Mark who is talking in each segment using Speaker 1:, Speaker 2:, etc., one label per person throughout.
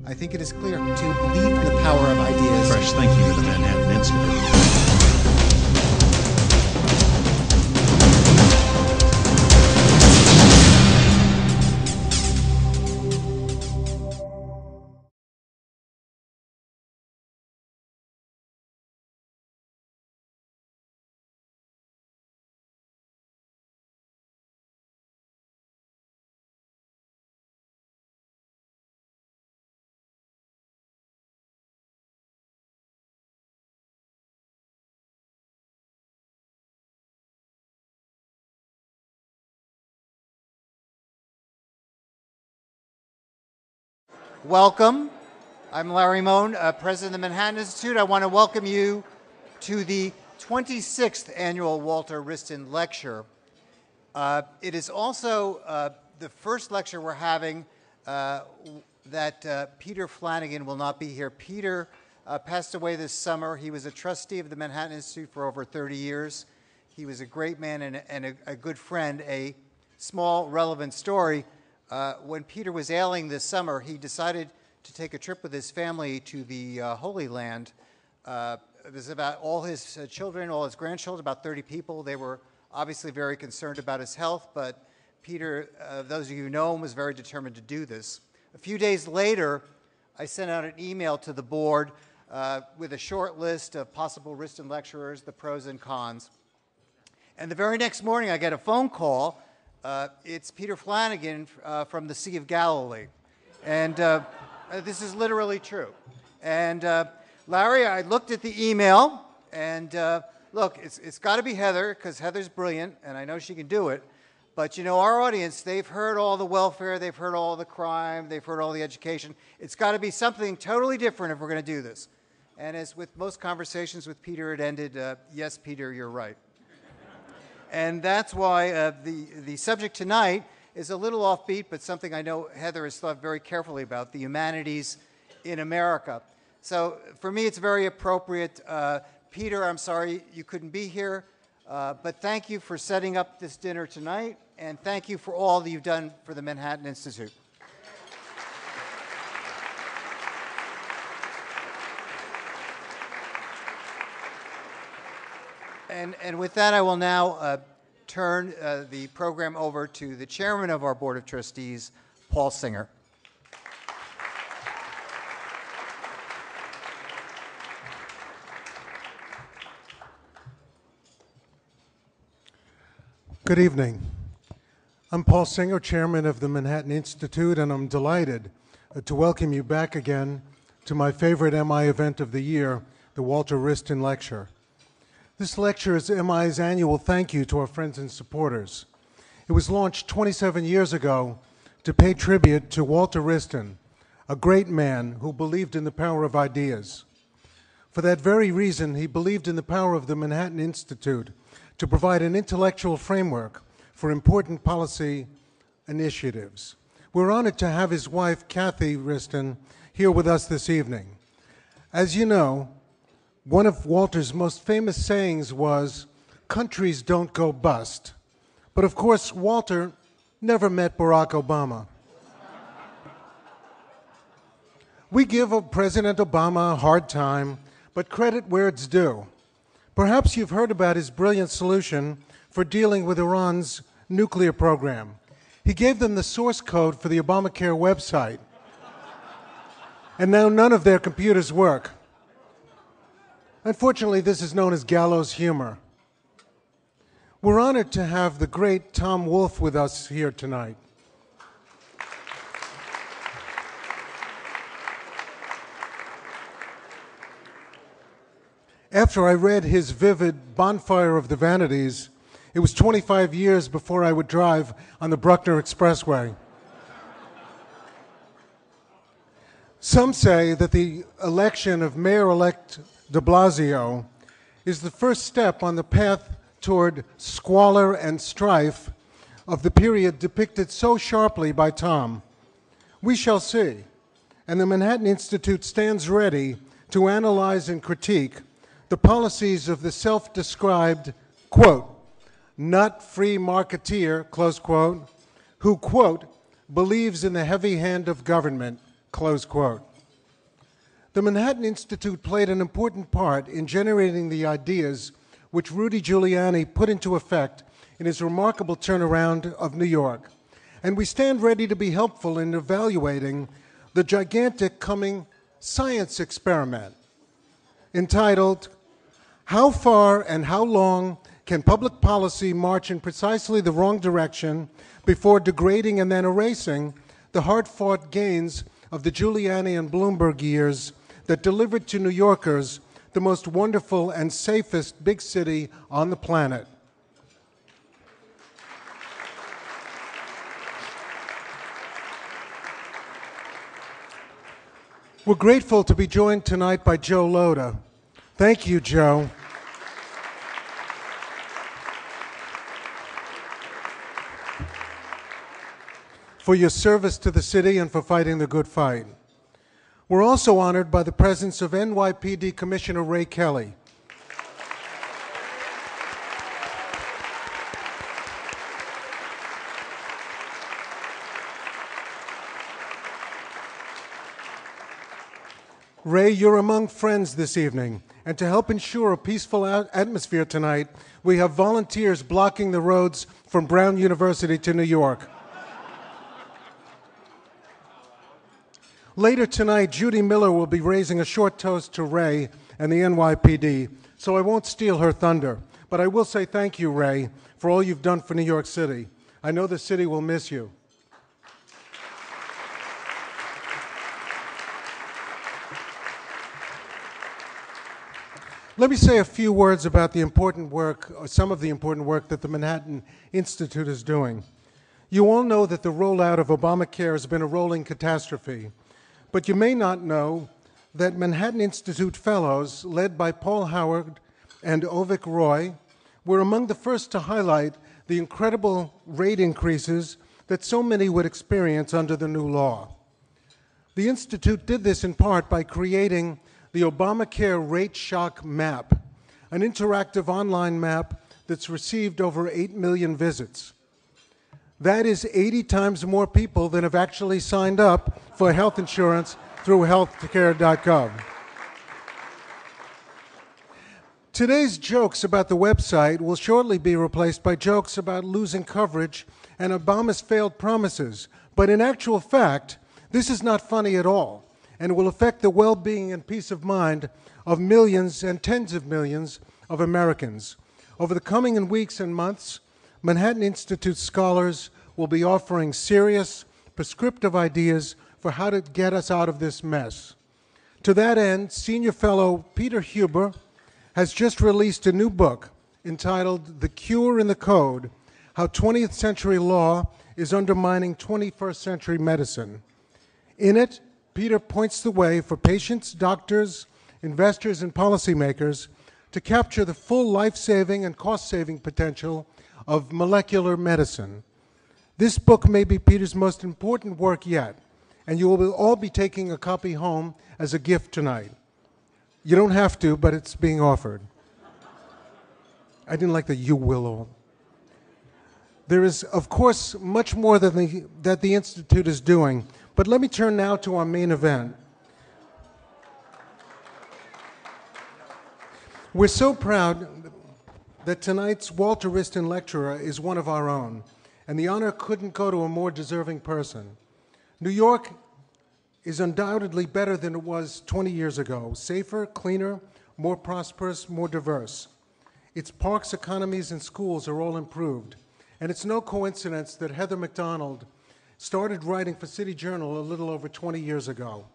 Speaker 1: I think it is clear to believe in the power of ideas.
Speaker 2: Fresh thinking of the Manhattan Institute.
Speaker 1: Welcome. I'm Larry Mone, President of the Manhattan Institute. I want to welcome you to the 26th Annual Walter Wriston Lecture. It is also the first lecture we're having that Peter Flanagan will not be here. Peter passed away this summer. He was a trustee of the Manhattan Institute for over 30 years. He was a great man and a good friend. A small relevant story. When Peter was ailing this summer, he decided to take a trip with his family to the Holy Land. It was about all his children, all his grandchildren, about 30 people. They were obviously very concerned about his health, but Peter, those of you who know him, was very determined to do this. A few days later, I sent out an email to the board with a short list of possible Wriston lecturers, the pros and cons. And the very next morning, I get a phone call. It's Peter Flanagan from the Sea of Galilee. And this is literally true. And Larry, I looked at the email, and look, it's got to be Heather, because Heather's brilliant, and I know she can do it. But, you know, our audience, they've heard all the welfare, they've heard all the crime, they've heard all the education. It's got to be something totally different if we're going to do this. And as with most conversations with Peter, it ended, yes, Peter, you're right. And that's why the subject tonight is a little offbeat, but something I know Heather has thought very carefully about, the humanities in America. So for me, it's very appropriate. Peter, I'm sorry you couldn't be here, but thank you for setting up this dinner tonight, and thank you for all that you've done for the Manhattan Institute. And with that, I will now turn the program over to the chairman of our Board of Trustees, Paul Singer.
Speaker 3: Good evening. I'm Paul Singer, chairman of the Manhattan Institute, and I'm delighted to welcome you back again to my favorite MI event of the year, the Walter Wriston Lecture. This lecture is MI's annual thank you to our friends and supporters. It was launched 27 years ago to pay tribute to Walter Wriston, a great man who believed in the power of ideas. For that very reason, he believed in the power of the Manhattan Institute to provide an intellectual framework for important policy initiatives. We're honored to have his wife, Kathy Wriston, here with us this evening. As you know, one of Walter's most famous sayings was, "Countries don't go bust." But of course, Walter never met Barack Obama. We give President Obama a hard time, but credit where it's due. Perhaps you've heard about his brilliant solution for dealing with Iran's nuclear program. He gave them the source code for the Obamacare website, and now none of their computers work. Unfortunately, this is known as gallows humor. We're honored to have the great Tom Wolfe with us here tonight. After I read his vivid Bonfire of the Vanities, it was 25 years before I would drive on the Bruckner Expressway. Some say that the election of Mayor-elect de Blasio is the first step on the path toward squalor and strife of the period depicted so sharply by Tom. We shall see, and the Manhattan Institute stands ready to analyze and critique the policies of the self-described, quote, nut-free marketeer, close quote, who, quote, believes in the heavy hand of government, close quote. The Manhattan Institute played an important part in generating the ideas which Rudy Giuliani put into effect in his remarkable turnaround of New York. And we stand ready to be helpful in evaluating the gigantic coming science experiment entitled, "How Far and How Long Can Public Policy March in Precisely the Wrong Direction Before Degrading and Then Erasing the Hard-Fought Gains of the Giuliani and Bloomberg years that delivered to New Yorkers the most wonderful and safest big city on the planet?" We're grateful to be joined tonight by Joe Loda. Thank you, Joe. For your service to the city and for fighting the good fight. We're also honored by the presence of NYPD Commissioner Ray Kelly. Ray, you're among friends this evening, and to help ensure a peaceful atmosphere tonight, we have volunteers blocking the roads from Brown University to New York. Later tonight, Judy Miller will be raising a short toast to Ray and the NYPD, so I won't steal her thunder. But I will say thank you, Ray, for all you've done for New York City. I know the city will miss you. Let me say a few words about the important work, or some of the important work that the Manhattan Institute is doing. You all know that the rollout of Obamacare has been a rolling catastrophe. But you may not know that Manhattan Institute fellows, led by Paul Howard and Ovik Roy, were among the first to highlight the incredible rate increases that so many would experience under the new law. The Institute did this in part by creating the Obamacare Rate Shock Map, an interactive online map that's received over 8 million visits. That is 80 times more people than have actually signed up for health insurance through healthcare.gov. Today's jokes about the website will shortly be replaced by jokes about losing coverage and Obama's failed promises. But in actual fact, this is not funny at all, and will affect the well-being and peace of mind of millions and tens of millions of Americans. Over the coming weeks and months, Manhattan Institute scholars will be offering serious, prescriptive ideas for how to get us out of this mess. To that end, senior fellow Peter Huber has just released a new book entitled The Cure in the Code: How 20th Century Law is Undermining 21st Century Medicine. In it, Peter points the way for patients, doctors, investors, and policymakers to capture the full life-saving and cost-saving potential of molecular medicine. This book may be Peter's most important work yet, and you will all be taking a copy home as a gift tonight. You don't have to, but it's being offered. I didn't like the "you will all." There is, of course, much more that the Institute is doing, but let me turn now to our main event. We're so proud that tonight's Walter Wriston Lecturer is one of our own, and the honor couldn't go to a more deserving person. New York is undoubtedly better than it was 20 years ago, safer, cleaner, more prosperous, more diverse. Its parks, economies, and schools are all improved, and it's no coincidence that Heather Macdonald started writing for City Journal a little over 20 years ago.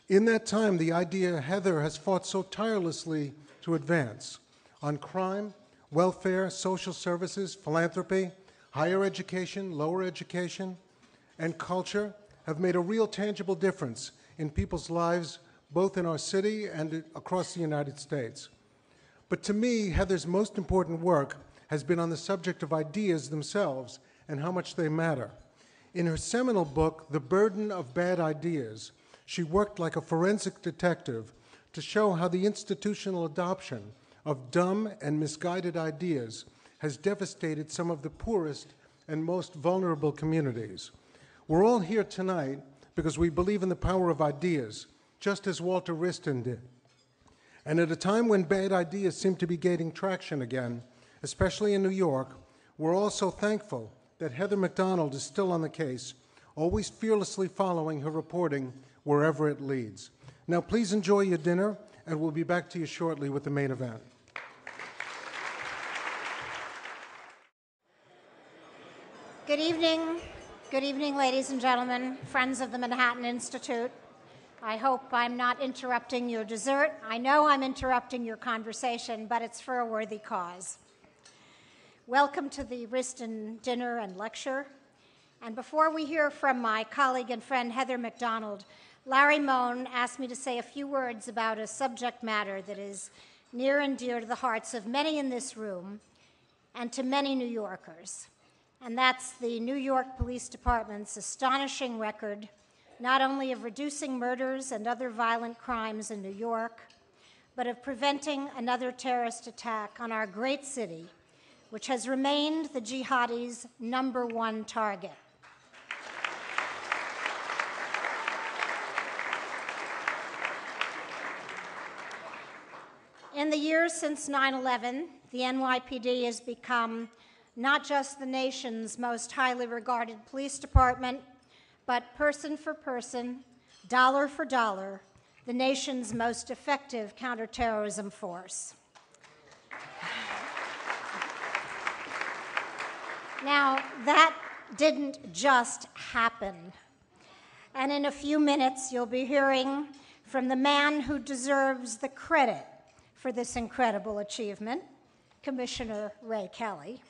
Speaker 3: In that time, the idea Heather has fought so tirelessly to advance on crime, welfare, social services, philanthropy, higher education, lower education, and culture have made a real tangible difference in people's lives, both in our city and across the United States. But to me, Heather's most important work has been on the subject of ideas themselves and how much they matter. In her seminal book, The Burden of Bad Ideas, she worked like a forensic detective to show how the institutional adoption of dumb and misguided ideas has devastated some of the poorest and most vulnerable communities. We're all here tonight because we believe in the power of ideas, just as Walter Wriston did. And at a time when bad ideas seem to be gaining traction again, especially in New York, we're also thankful that Heather Macdonald is still on the case, always fearlessly following her reporting wherever it leads. Now, please enjoy your dinner, and we'll be back to you shortly with the main event.
Speaker 4: Good evening, ladies and gentlemen, friends of the Manhattan Institute. I hope I'm not interrupting your dessert. I know I'm interrupting your conversation, but it's for a worthy cause. Welcome to the Wriston Dinner and Lecture. And before we hear from my colleague and friend Heather Macdonald, Larry Mone asked me to say a few words about a subject matter that is near and dear to the hearts of many in this room and to many New Yorkers. And that's the New York Police Department's astonishing record, not only of reducing murders and other violent crimes in New York, but of preventing another terrorist attack on our great city, which has remained the jihadis' #1 target. In the years since 9/11, the NYPD has become not just the nation's most highly regarded police department, but person for person, dollar for dollar, the nation's most effective counterterrorism force. Now, that didn't just happen. And in a few minutes, you'll be hearing from the man who deserves the credit for this incredible achievement, Commissioner Ray Kelly.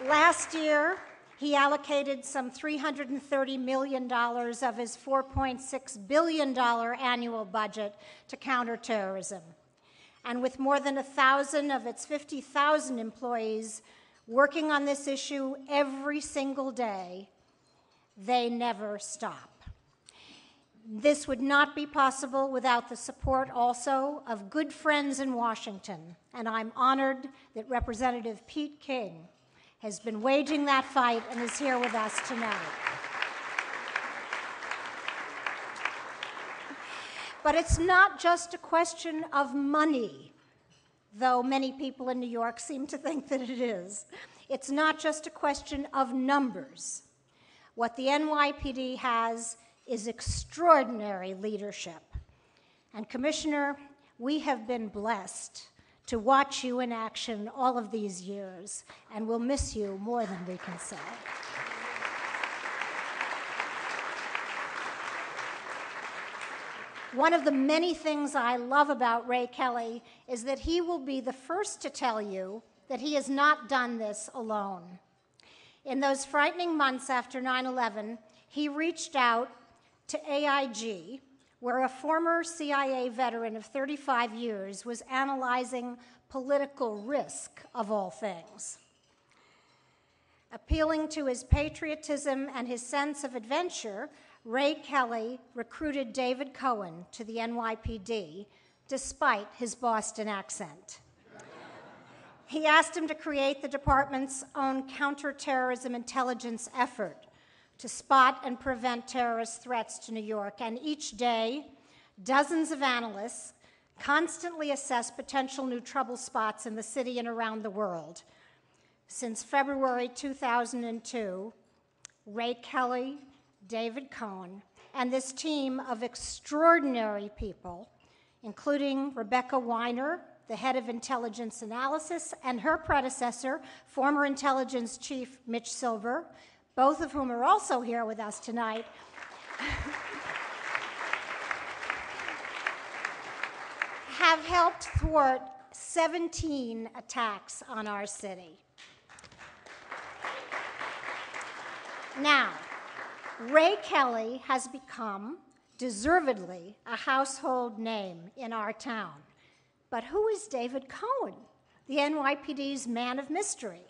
Speaker 4: Last year, he allocated some $330 million of his $4.6 billion annual budget to counterterrorism. And with more than 1,000 of its 50,000 employees working on this issue every single day, they never stop. This would not be possible without the support also of good friends in Washington, and I'm honored that Representative Pete King has been waging that fight and is here with us tonight. But it's not just a question of money, though many people in New York seem to think that it is. It's not just a question of numbers. What the NYPD has is extraordinary leadership. And Commissioner, we have been blessed to watch you in action all of these years, and we'll miss you more than we can say. One of the many things I love about Ray Kelly is that he will be the first to tell you that he has not done this alone. In those frightening months after 9/11, he reached out to AIG, where a former CIA veteran of 35 years was analyzing political risk, of all things. Appealing to his patriotism and his sense of adventure, Ray Kelly recruited David Cohen to the NYPD, despite his Boston accent. He asked him to create the department's own counterterrorism intelligence effort to spot and prevent terrorist threats to New York. And each day, dozens of analysts constantly assess potential new trouble spots in the city and around the world. Since February 2002, Ray Kelly, David Cohen, and this team of extraordinary people, including Rebecca Weiner, the head of intelligence analysis, and her predecessor, former intelligence chief Mitch Silver, both of whom are also here with us tonight, have helped thwart 17 attacks on our city. Now, Ray Kelly has become, deservedly, a household name in our town. But who is David Cohen, the NYPD's man of mystery?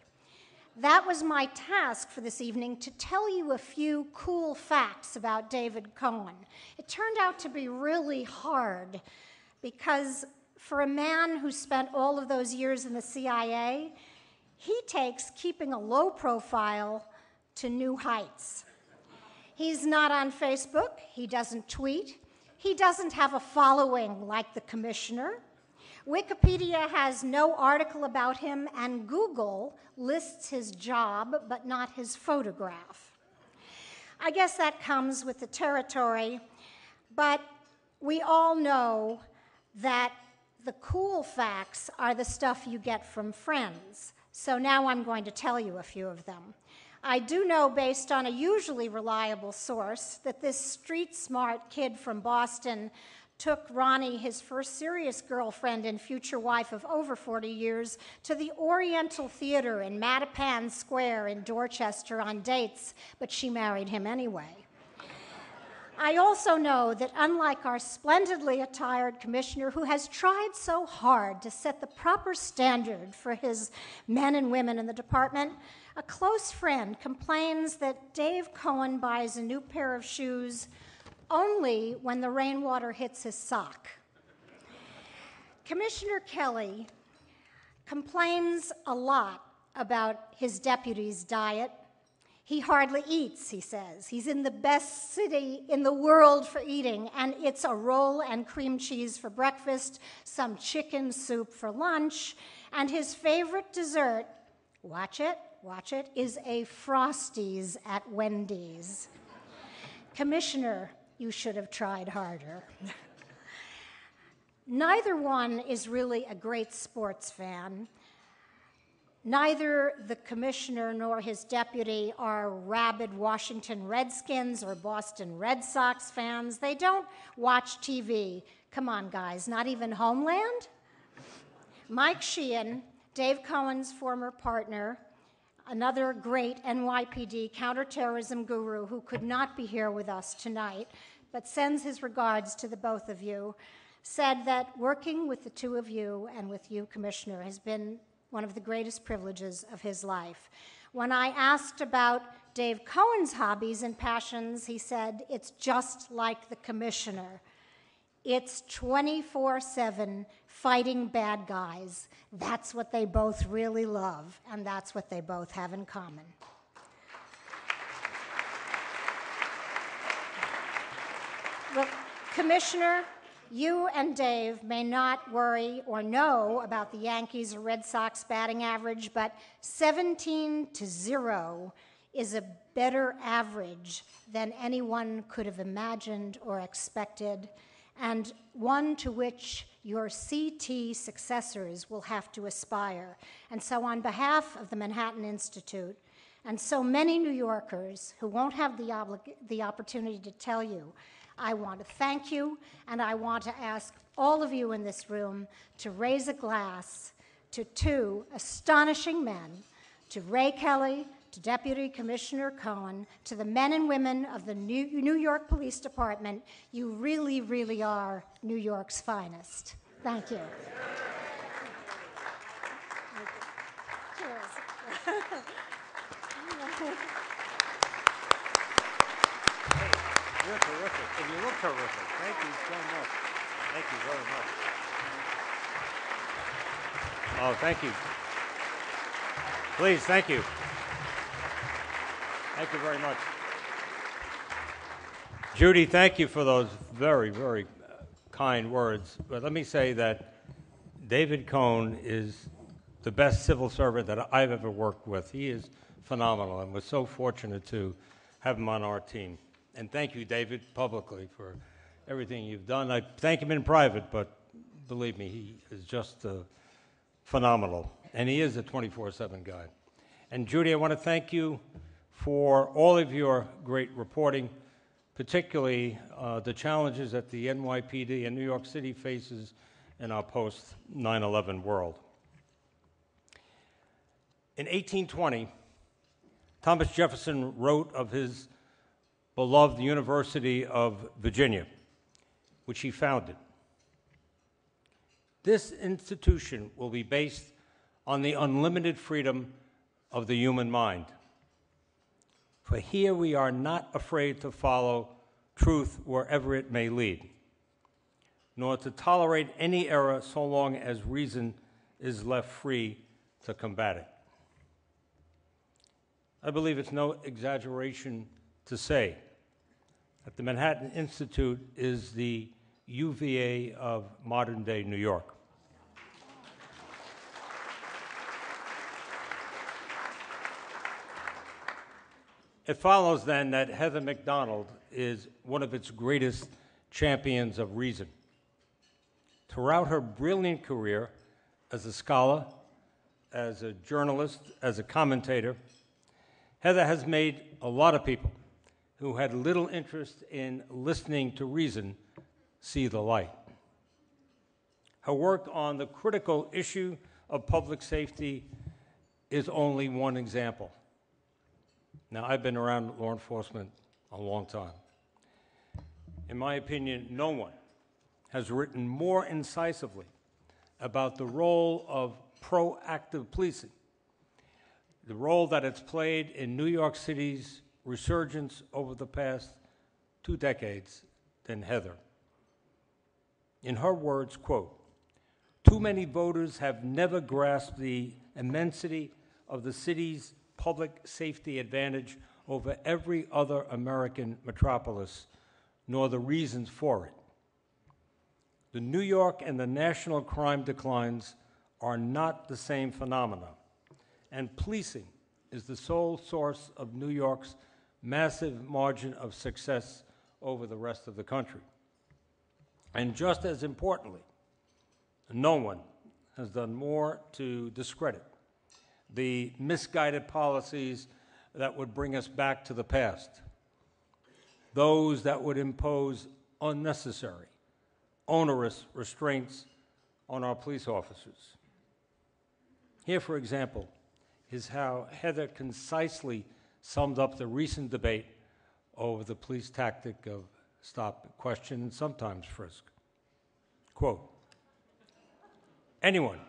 Speaker 4: That was my task for this evening, to tell you a few cool facts about David Cohen. It turned out to be really hard because for a man who spent all of those years in the CIA, he takes keeping a low profile to new heights. He's not on Facebook. He doesn't tweet. He doesn't have a following like the commissioner. Wikipedia has no article about him, and Google lists his job but not his photograph. I guess that comes with the territory, but we all know that the cool facts are the stuff you get from friends. So now I'm going to tell you a few of them. I do know, based on a usually reliable source, that this street-smart kid from Boston took Ronnie, his first serious girlfriend and future wife of over 40 years, to the Oriental Theater in Mattapan Square in Dorchester on dates, but she married him anyway. I also know that unlike our splendidly attired commissioner, who has tried so hard to set the proper standard for his men and women in the department, a close friend complains that Dave Cohen buys a new pair of shoes only when the rainwater hits his sock. Commissioner Kelly complains a lot about his deputy's diet. He hardly eats, he says. He's in the best city in the world for eating, and it's a roll and cream cheese for breakfast, some chicken soup for lunch, and his favorite dessert, watch it, is a Frosties at Wendy's. Commissioner, you should have tried harder. Neither one is really a great sports fan. Neither the commissioner nor his deputy are rabid Washington Redskins or Boston Red Sox fans. They don't watch TV. Come on, guys, not even Homeland? Mike Sheehan, Dave Cohen's former partner, another great NYPD counterterrorism guru who could not be here with us tonight, but sends his regards to the both of you, said that working with the two of you and with you, Commissioner, has been one of the greatest privileges of his life. When I asked about Dave Cohen's hobbies and passions, he said, it's just like the commissioner. It's 24/7 fighting bad guys. That's what they both really love, and that's what they both have in common. Well, Commissioner, you and Dave may not worry or know about the Yankees or Red Sox batting average, but 17-0 is a better average than anyone could have imagined or expected, and one to which your CT successors will have to aspire. And so on behalf of the Manhattan Institute, and so many New Yorkers who won't have the opportunity to tell you, I want to thank you, and I want to ask all of you in this room to raise a glass to two astonishing men, to Ray Kelly, to Deputy Commissioner Cohen, to the men and women of the New York Police Department. You really, really are New York's finest. Thank you. Cheers.
Speaker 5: You're terrific, and you look terrific. Thank you so much. Thank you very much. Oh, thank you. Please, thank you. Thank you very much. Judy, thank you for those very, very kind words. But let me say that David Cohen is the best civil servant that I've ever worked with. He is phenomenal, and we're so fortunate to have him on our team. And thank you, David, publicly for everything you've done. I thank him in private, but believe me, he is just phenomenal. And he is a 24/7 guy. And Judy, I want to thank you for all of your great reporting, particularly the challenges that the NYPD and New York City faces in our post-9/11 world. In 1820, Thomas Jefferson wrote of his beloved University of Virginia, which he founded. This institution will be based on the unlimited freedom of the human mind. For here we are not afraid to follow truth wherever it may lead, nor to tolerate any error so long as reason is left free to combat it. I believe it's no exaggeration to say at the Manhattan Institute is the UVA of modern-day New York. It follows, then, that Heather Macdonald is one of its greatest champions of reason. Throughout her brilliant career as a scholar, as a journalist, as a commentator, Heather has made a lot of people who had little interest in listening to reason see the light. Her work on the critical issue of public safety is only one example. Now, I've been around law enforcement a long time. In my opinion, no one has written more incisively about the role of proactive policing, the role that it's played in New York City's resurgence over the past 2 decades than Heather. In her words, quote, "Too many voters have never grasped the immensity of the city's public safety advantage over every other American metropolis, nor the reasons for it. The New York and the national crime declines are not the same phenomena, and policing is the sole source of New York's massive margin of success over the rest of the country. And just as importantly, no one has done more to discredit the misguided policies that would bring us back to the past, those that would impose unnecessary, onerous restraints on our police officers. Here, for example, is how Heather concisely summed up the recent debate over the police tactic of stop, question, and sometimes frisk. Quote, "Anyone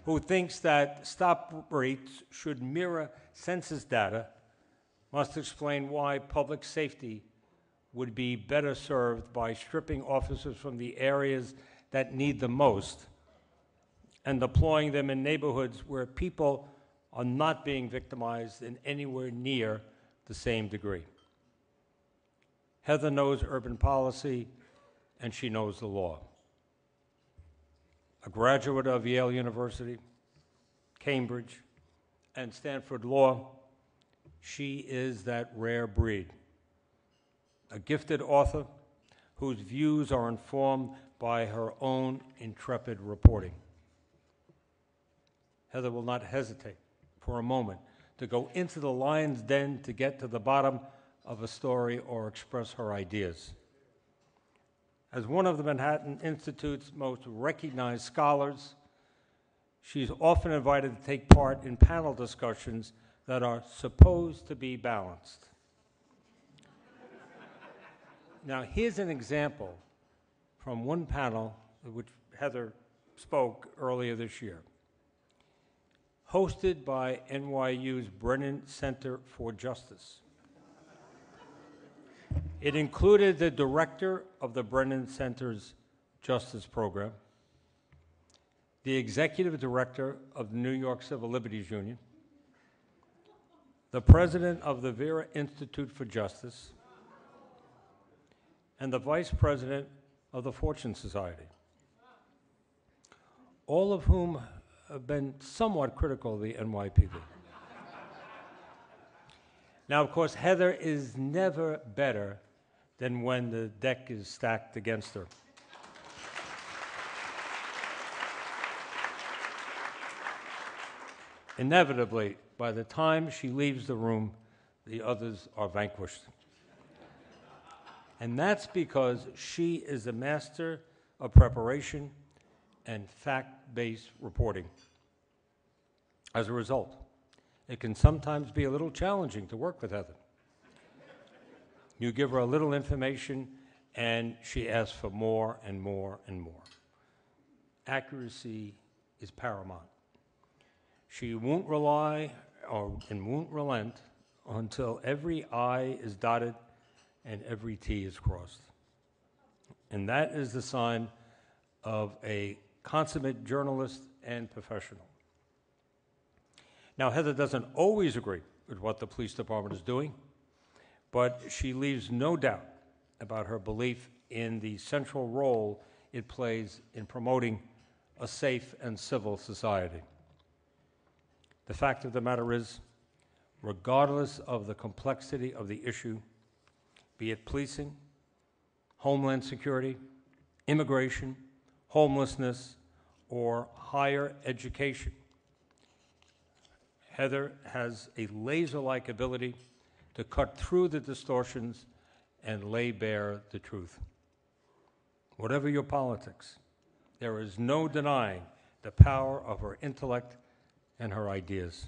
Speaker 5: who thinks that stop rates should mirror census data must explain why public safety would be better served by stripping officers from the areas that need them most and deploying them in neighborhoods where people are not being victimized in anywhere near the same degree." Heather knows urban policy, and she knows the law. A graduate of Yale University, Cambridge, and Stanford Law, she is that rare breed. A gifted author whose views are informed by her own intrepid reporting. Heather will not hesitate for a moment to go into the lion's den to get to the bottom of a story or express her ideas. As one of the Manhattan Institute's most recognized scholars, she's often invited to take part in panel discussions that are supposed to be balanced. Now, here's an example from one panel at which Heather spoke earlier this year, hosted by NYU's Brennan Center for Justice. It included the director of the Brennan Center's Justice Program, the executive director of the New York Civil Liberties Union, the president of the Vera Institute for Justice, and the vice president of the Fortune Society, all of whom have been somewhat critical of the NYPD. Now, of course, Heather is never better than when the deck is stacked against her. Inevitably, by the time she leaves the room, the others are vanquished. And that's because she is a master of preparation and fact-based reporting. As a result, it can sometimes be a little challenging to work with Heather. You give her a little information, and she asks for more and more and more. Accuracy is paramount. She won't rely and won't relent until every I is dotted and every T is crossed. And that is the sign of a consummate journalist and professional. Now, Heather doesn't always agree with what the police department is doing, but she leaves no doubt about her belief in the central role it plays in promoting a safe and civil society. The fact of the matter is, regardless of the complexity of the issue, be it policing, homeland security, immigration, homelessness, or higher education, Heather has a laser-like ability to cut through the distortions and lay bare the truth. Whatever your politics, there is no denying the power of her intellect and her ideas.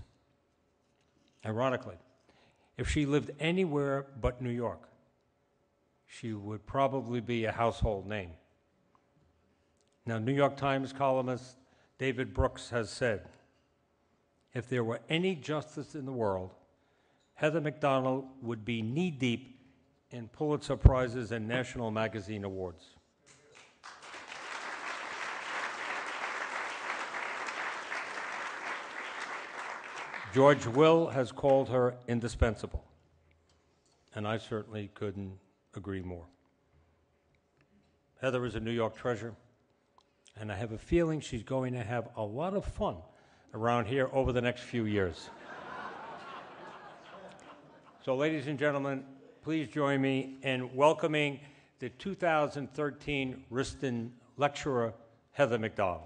Speaker 5: Ironically, if she lived anywhere but New York, she would probably be a household name. Now, New York Times columnist David Brooks has said, if there were any justice in the world, Heather Macdonald would be knee-deep in Pulitzer Prizes and National Magazine Awards. George Will has called her indispensable, and I certainly couldn't agree more. Heather is a New York treasure, and I have a feeling she's going to have a lot of fun around here over the next few years. So, ladies and gentlemen, please join me in welcoming the 2013 Wriston Lecturer, Heather Macdonald.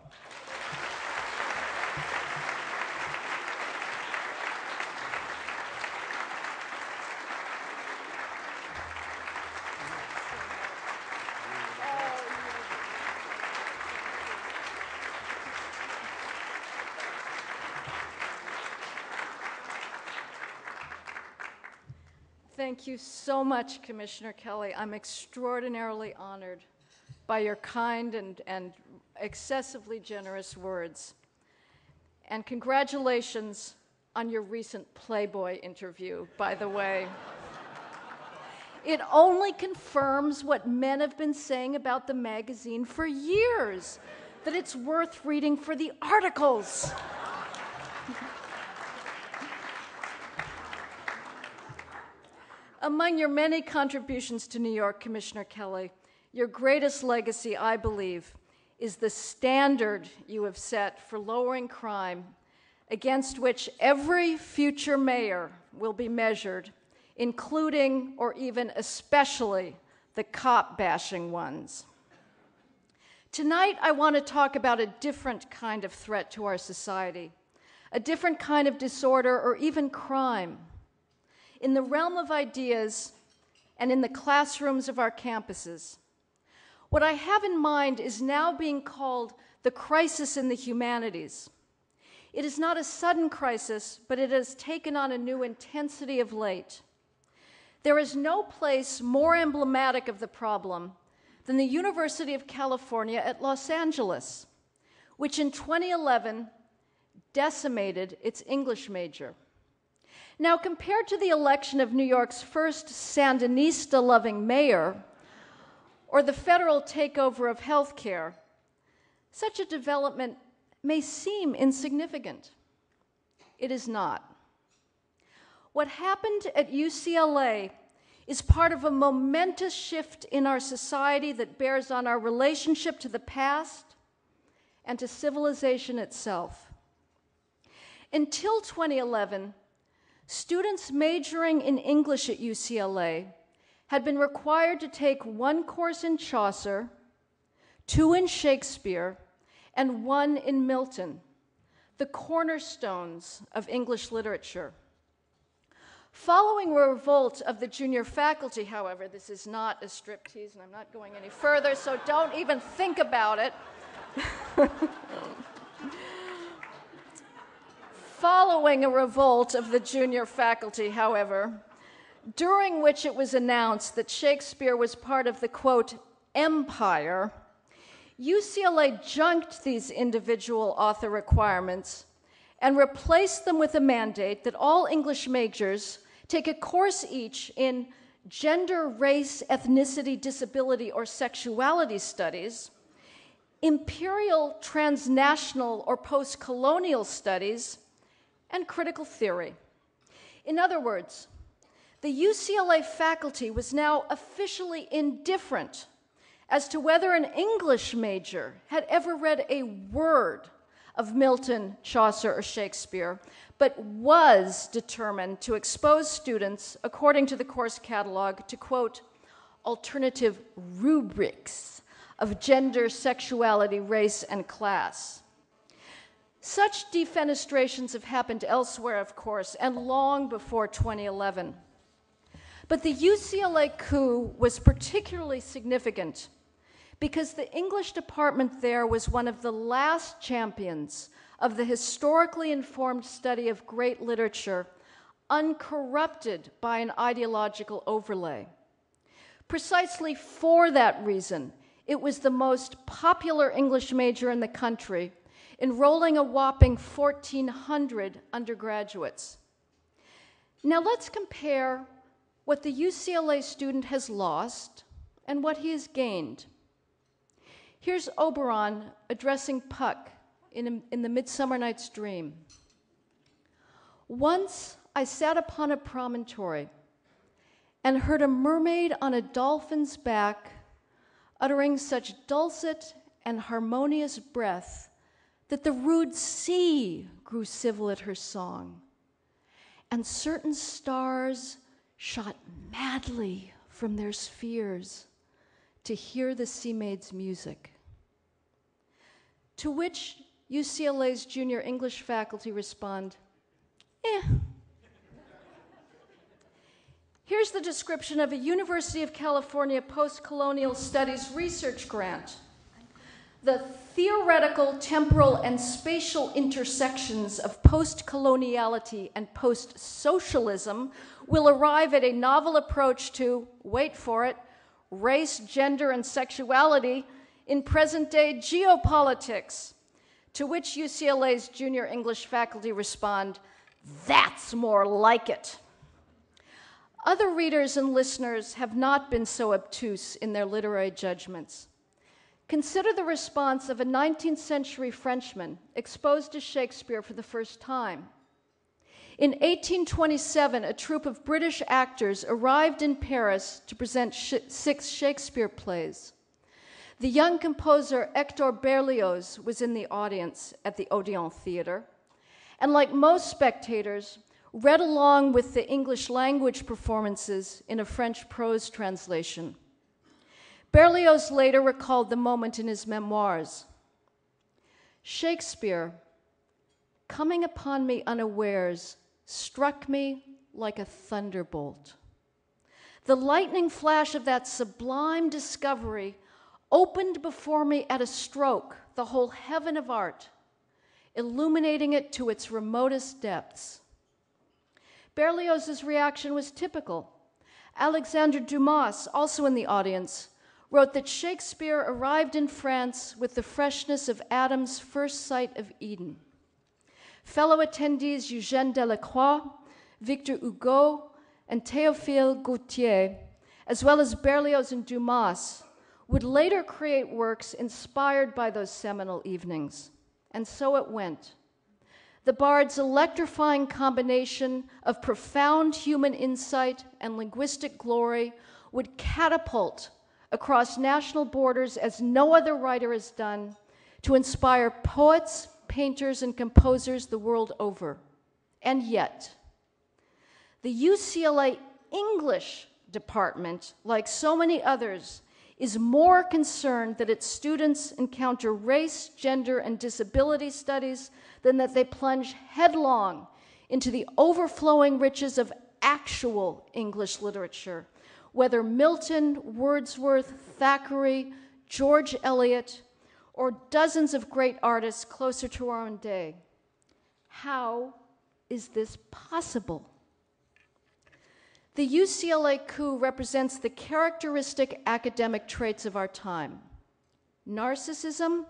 Speaker 6: Thank you so much, Commissioner Kelly. I'm extraordinarily honored by your kind and excessively generous words. And congratulations on your recent Playboy interview, by the way. It only confirms what men have been saying about the magazine for years, that it's worth reading for the articles. Among your many contributions to New York, Commissioner Kelly, your greatest legacy, I believe, is the standard you have set for lowering crime, against which every future mayor will be measured, including or even especially the cop-bashing ones. Tonight, I want to talk about a different kind of threat to our society, a different kind of disorder or even crime. In the realm of ideas and in the classrooms of our campuses. What I have in mind is now being called the crisis in the humanities. It is not a sudden crisis, but it has taken on a new intensity of late. There is no place more emblematic of the problem than the University of California at Los Angeles, which in 2011 decimated its English major. Now, compared to the election of New York's first Sandinista-loving mayor, or the federal takeover of health care, such a development may seem insignificant. It is not. What happened at UCLA is part of a momentous shift in our society that bears on our relationship to the past and to civilization itself. Until 2011, students majoring in English at UCLA had been required to take one course in Chaucer, 2 in Shakespeare, and 1 in Milton, the cornerstones of English literature. Following a revolt of the junior faculty, however, this is not a striptease, and I'm not going any further, so don't even think about it. Following a revolt of the junior faculty, however, during which it was announced that Shakespeare was part of the, quote, empire, UCLA junked these individual author requirements and replaced them with a mandate that all English majors take a course each in gender, race, ethnicity, disability, or sexuality studies, imperial, transnational, or post-colonial studies, and critical theory. In other words, the UCLA faculty was now officially indifferent as to whether an English major had ever read a word of Milton, Chaucer, or Shakespeare, but was determined to expose students, according to the course catalog, to, quote, alternative rubrics of gender, sexuality, race, and class. Such defenestrations have happened elsewhere, of course, and long before 2011. But the UCLA coup was particularly significant because the English department there was one of the last champions of the historically informed study of great literature, uncorrupted by an ideological overlay. Precisely for that reason, it was the most popular English major in the country, enrolling a whopping 1,400 undergraduates. Now let's compare what the UCLA student has lost and what he has gained. Here's Oberon addressing Puck in the Midsummer Night's Dream. Once I sat upon a promontory and heard a mermaid on a dolphin's back uttering such dulcet and harmonious breath that the rude sea grew civil at her song, and certain stars shot madly from their spheres to hear the sea maid's music. To which UCLA's junior English faculty respond, Here's the description of a University of California post-colonial studies research grant. The theoretical, temporal, and spatial intersections of post-coloniality and post-socialism will arrive at a novel approach to, wait for it, race, gender, and sexuality in present-day geopolitics. To which UCLA's junior English faculty respond, that's more like it. Other readers and listeners have not been so obtuse in their literary judgments. Consider the response of a 19th century Frenchman exposed to Shakespeare for the first time. In 1827, a troupe of British actors arrived in Paris to present 6 Shakespeare plays. The young composer Hector Berlioz was in the audience at the Odeon Theatre, and like most spectators, read along with the English language performances in a French prose translation. Berlioz later recalled the moment in his memoirs. Shakespeare, coming upon me unawares, struck me like a thunderbolt. The lightning flash of that sublime discovery opened before me at a stroke the whole heaven of art, illuminating it to its remotest depths. Berlioz's reaction was typical. Alexandre Dumas, also in the audience, wrote that Shakespeare arrived in France with the freshness of Adam's first sight of Eden. Fellow attendees Eugène Delacroix, Victor Hugo, and Théophile Gautier, as well as Berlioz and Dumas, would later create works inspired by those seminal evenings. And so it went. The bard's electrifying combination of profound human insight and linguistic glory would catapult across national borders as no other writer has done to inspire poets, painters, and composers the world over. And yet, the UCLA English department, like so many others, is more concerned that its students encounter race, gender, and disability studies than that they plunge headlong into the overflowing riches of actual English literature, whether Milton, Wordsworth, Thackeray, George Eliot, or dozens of great artists closer to our own day. How is this possible? The UCLA coup represents the characteristic academic traits of our time: narcissism,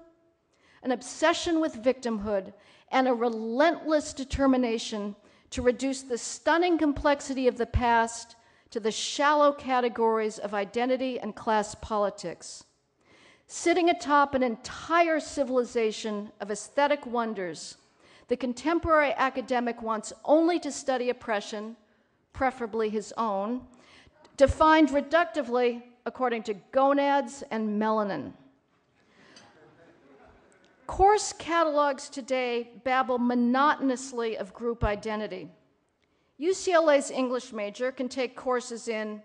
Speaker 6: an obsession with victimhood, and a relentless determination to reduce the stunning complexity of the past to the shallow categories of identity and class politics. Sitting atop an entire civilization of aesthetic wonders, the contemporary academic wants only to study oppression, preferably his own, defined reductively according to gonads and melanin. Course catalogs today babble monotonously of group identity. UCLA's English major can take courses in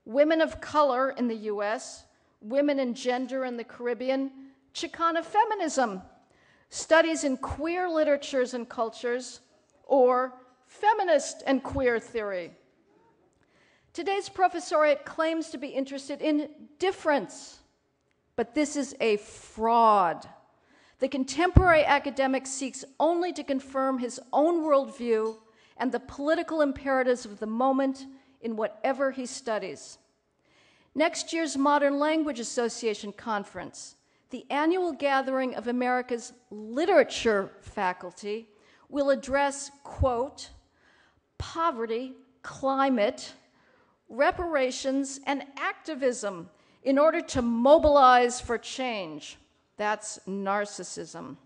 Speaker 6: women of color in the US, women and gender in the Caribbean, Chicana feminism, studies in queer literatures and cultures, or feminist and queer theory. Today's professoriate claims to be interested in difference, but this is a fraud. The contemporary academic seeks only to confirm his own worldview and the political imperatives of the moment in whatever he studies. Next year's Modern Language Association conference, the annual gathering of America's literature faculty, will address, quote, poverty, climate, reparations, and activism in order to mobilize for change. That's narcissism.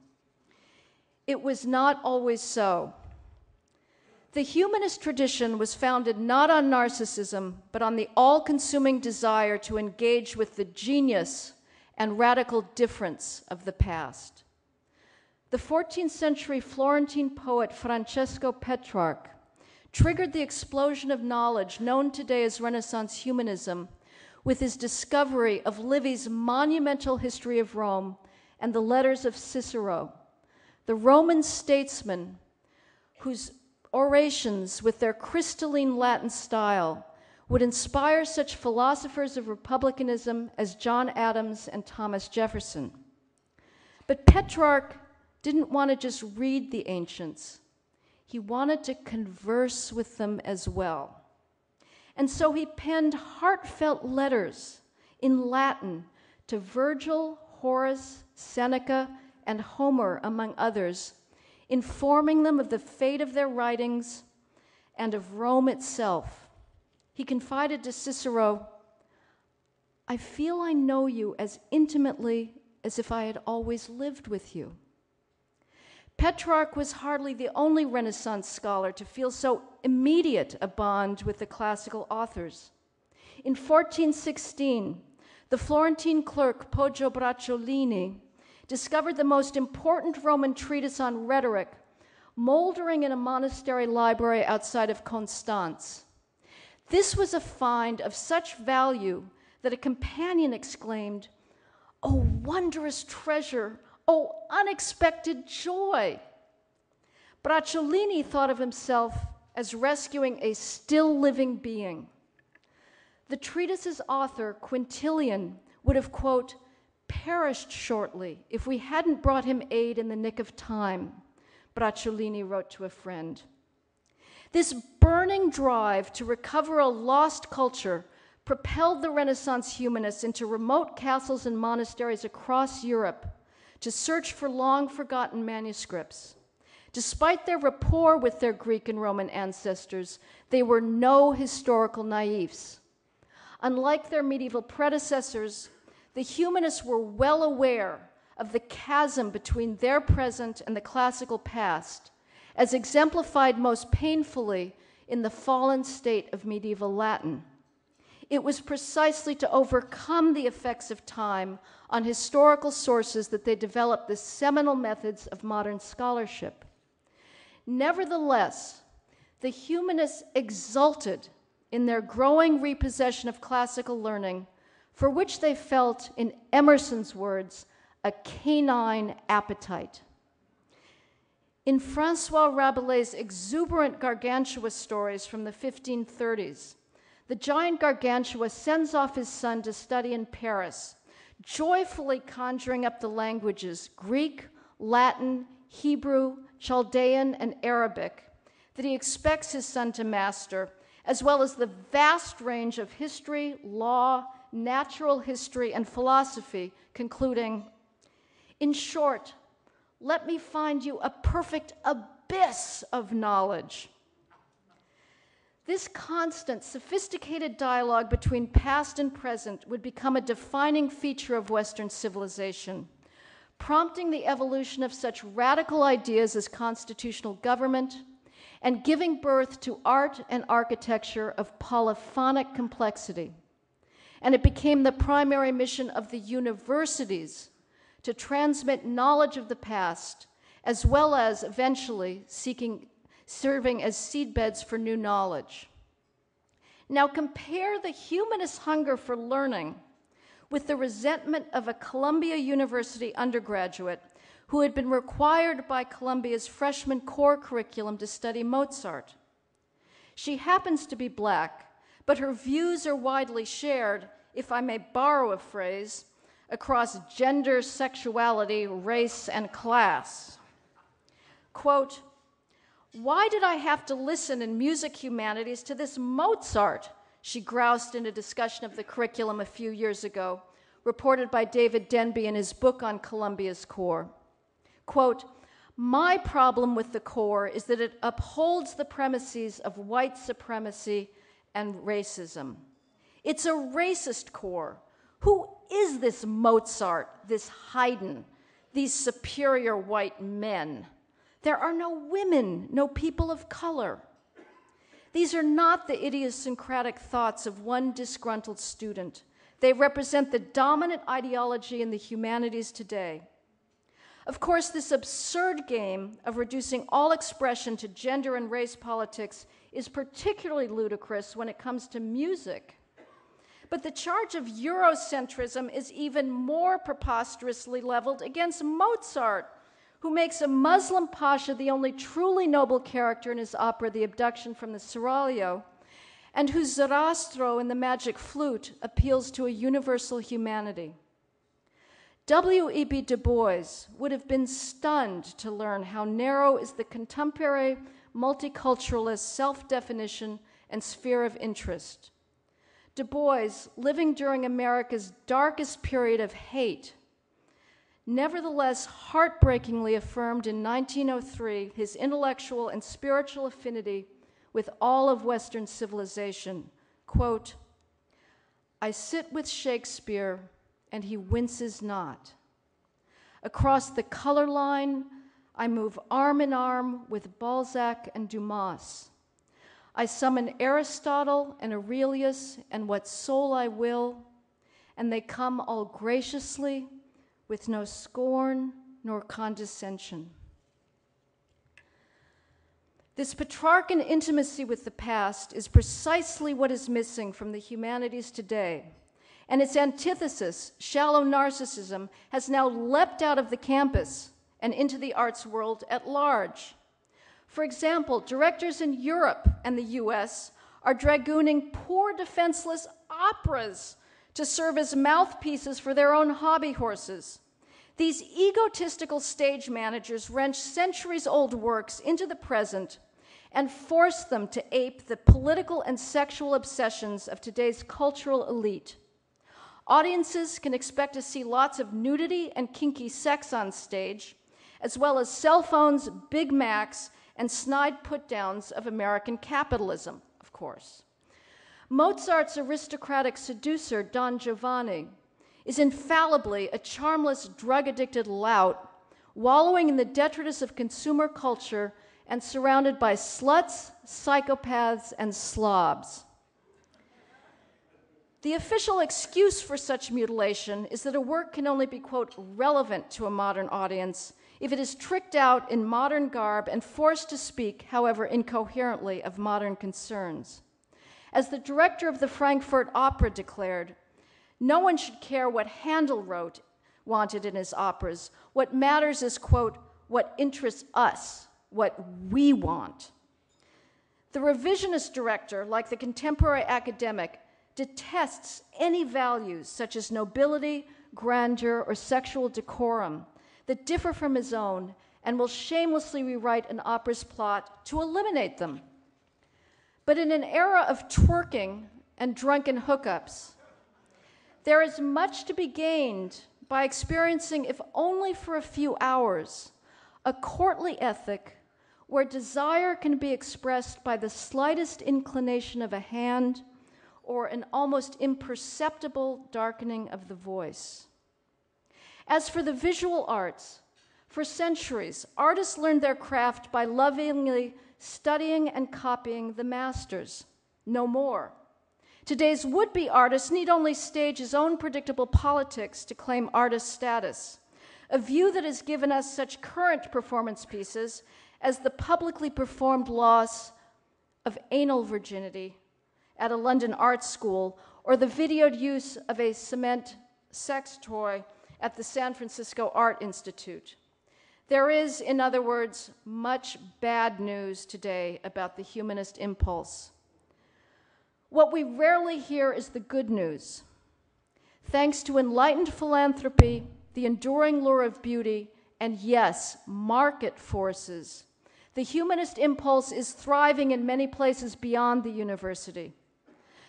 Speaker 6: It was not always so. The humanist tradition was founded not on narcissism, but on the all-consuming desire to engage with the genius and radical difference of the past. The 14th century Florentine poet Francesco Petrarch triggered the explosion of knowledge known today as Renaissance humanism with his discovery of Livy's monumental history of Rome and the letters of Cicero, the Roman statesman whose orations, with their crystalline Latin style, would inspire such philosophers of republicanism as John Adams and Thomas Jefferson. But Petrarch didn't want to just read the ancients. He wanted to converse with them as well. And so he penned heartfelt letters in Latin to Virgil, Horace, Seneca, and Homer, among others, informing them of the fate of their writings and of Rome itself. He confided to Cicero, "I feel I know you as intimately as if I had always lived with you." Petrarch was hardly the only Renaissance scholar to feel so immediate a bond with the classical authors. In 1416, the Florentine clerk Poggio Bracciolini discovered the most important Roman treatise on rhetoric, moldering in a monastery library outside of Constance. This was a find of such value that a companion exclaimed, "Oh, wondrous treasure! Oh, unexpected joy!" Bracciolini thought of himself as rescuing a still living being. The treatise's author, Quintilian, would have, quote, perished shortly if we hadn't brought him aid in the nick of time, Bracciolini wrote to a friend. This burning drive to recover a lost culture propelled the Renaissance humanists into remote castles and monasteries across Europe to search for long-forgotten manuscripts. Despite their rapport with their Greek and Roman ancestors, they were no historical naïfs. Unlike their medieval predecessors, the humanists were well aware of the chasm between their present and the classical past, as exemplified most painfully in the fallen state of medieval Latin. It was precisely to overcome the effects of time on historical sources that they developed the seminal methods of modern scholarship. Nevertheless, the humanists exulted in their growing repossession of classical learning, for which they felt, in Emerson's words, a canine appetite. In François Rabelais' exuberant Gargantua stories from the 1530s, the giant Gargantua sends off his son to study in Paris, joyfully conjuring up the languages Greek, Latin, Hebrew, Chaldean, and Arabic that he expects his son to master, as well as the vast range of history, law, natural history, and philosophy, concluding, "In short, let me find you a perfect abyss of knowledge." This constant, sophisticated dialogue between past and present would become a defining feature of Western civilization, prompting the evolution of such radical ideas as constitutional government and giving birth to art and architecture of polyphonic complexity. And it became the primary mission of the universities to transmit knowledge of the past, as well as eventually serving as seedbeds for new knowledge. Now compare the humanist hunger for learning with the resentment of a Columbia University undergraduate who had been required by Columbia's freshman core curriculum to study Mozart. She happens to be black, but her views are widely shared, if I may borrow a phrase, across gender, sexuality, race, and class. Quote, "Why did I have to listen in music humanities to this Mozart?" she groused in a discussion of the curriculum a few years ago, reported by David Denby in his book on Columbia's core. Quote, "My problem with the core is that it upholds the premises of white supremacy and racism. It's a racist core. Who is this Mozart, this Haydn, these superior white men? There are no women, no people of color. These are not the idiosyncratic thoughts of one disgruntled student. They represent the dominant ideology in the humanities today. Of course, this absurd game of reducing all expression to gender and race politics is particularly ludicrous when it comes to music. But the charge of Eurocentrism is even more preposterously leveled against Mozart, who makes a Muslim pasha the only truly noble character in his opera, The Abduction from the Seraglio, and whose Zarastro in The Magic Flute appeals to a universal humanity. W.E.B. Du Bois would have been stunned to learn how narrow is the contemporary multiculturalist self-definition and sphere of interest. Du Bois, living during America's darkest period of hate, nevertheless heartbreakingly affirmed in 1903 his intellectual and spiritual affinity with all of Western civilization. Quote, "I sit with Shakespeare, and he winces not. Across the color line, I move arm in arm with Balzac and Dumas. I summon Aristotle and Aurelius and what soul I will, and they come all graciously with no scorn nor condescension." This Petrarchan intimacy with the past is precisely what is missing from the humanities today. And its antithesis, shallow narcissism, has now leapt out of the campus and into the arts world at large. For example, directors in Europe and the US are dragooning poor defenseless operas to serve as mouthpieces for their own hobby horses. These egotistical stage managers wrench centuries-old works into the present and force them to ape the political and sexual obsessions of today's cultural elite. Audiences can expect to see lots of nudity and kinky sex on stage, as well as cell phones, Big Macs, and snide put-downs of American capitalism, of course. Mozart's aristocratic seducer, Don Giovanni, is infallibly a charmless, drug-addicted lout, wallowing in the detritus of consumer culture and surrounded by sluts, psychopaths, and slobs. The official excuse for such mutilation is that a work can only be, quote, relevant to a modern audience if it is tricked out in modern garb and forced to speak, however incoherently, of modern concerns. As the director of the Frankfurt Opera declared, "No one should care what Handel wanted in his operas. What matters is, quote, what interests us, what we want." The revisionist director, like the contemporary academic, detests any values such as nobility, grandeur, or sexual decorum that differ from his own and will shamelessly rewrite an opera's plot to eliminate them. But in an era of twerking and drunken hookups, there is much to be gained by experiencing, if only for a few hours, a courtly ethic where desire can be expressed by the slightest inclination of a hand or an almost imperceptible darkening of the voice. As for the visual arts, for centuries, artists learned their craft by lovingly studying and copying the masters. No more. Today's would-be artist need only stage his own predictable politics to claim artist status, a view that has given us such current performance pieces as the publicly performed loss of anal virginity at a London art school, or the videoed use of a cement sex toy at the San Francisco Art Institute. There is, in other words, much bad news today about the humanist impulse. What we rarely hear is the good news. Thanks to enlightened philanthropy, the enduring lure of beauty, and yes, market forces, the humanist impulse is thriving in many places beyond the university.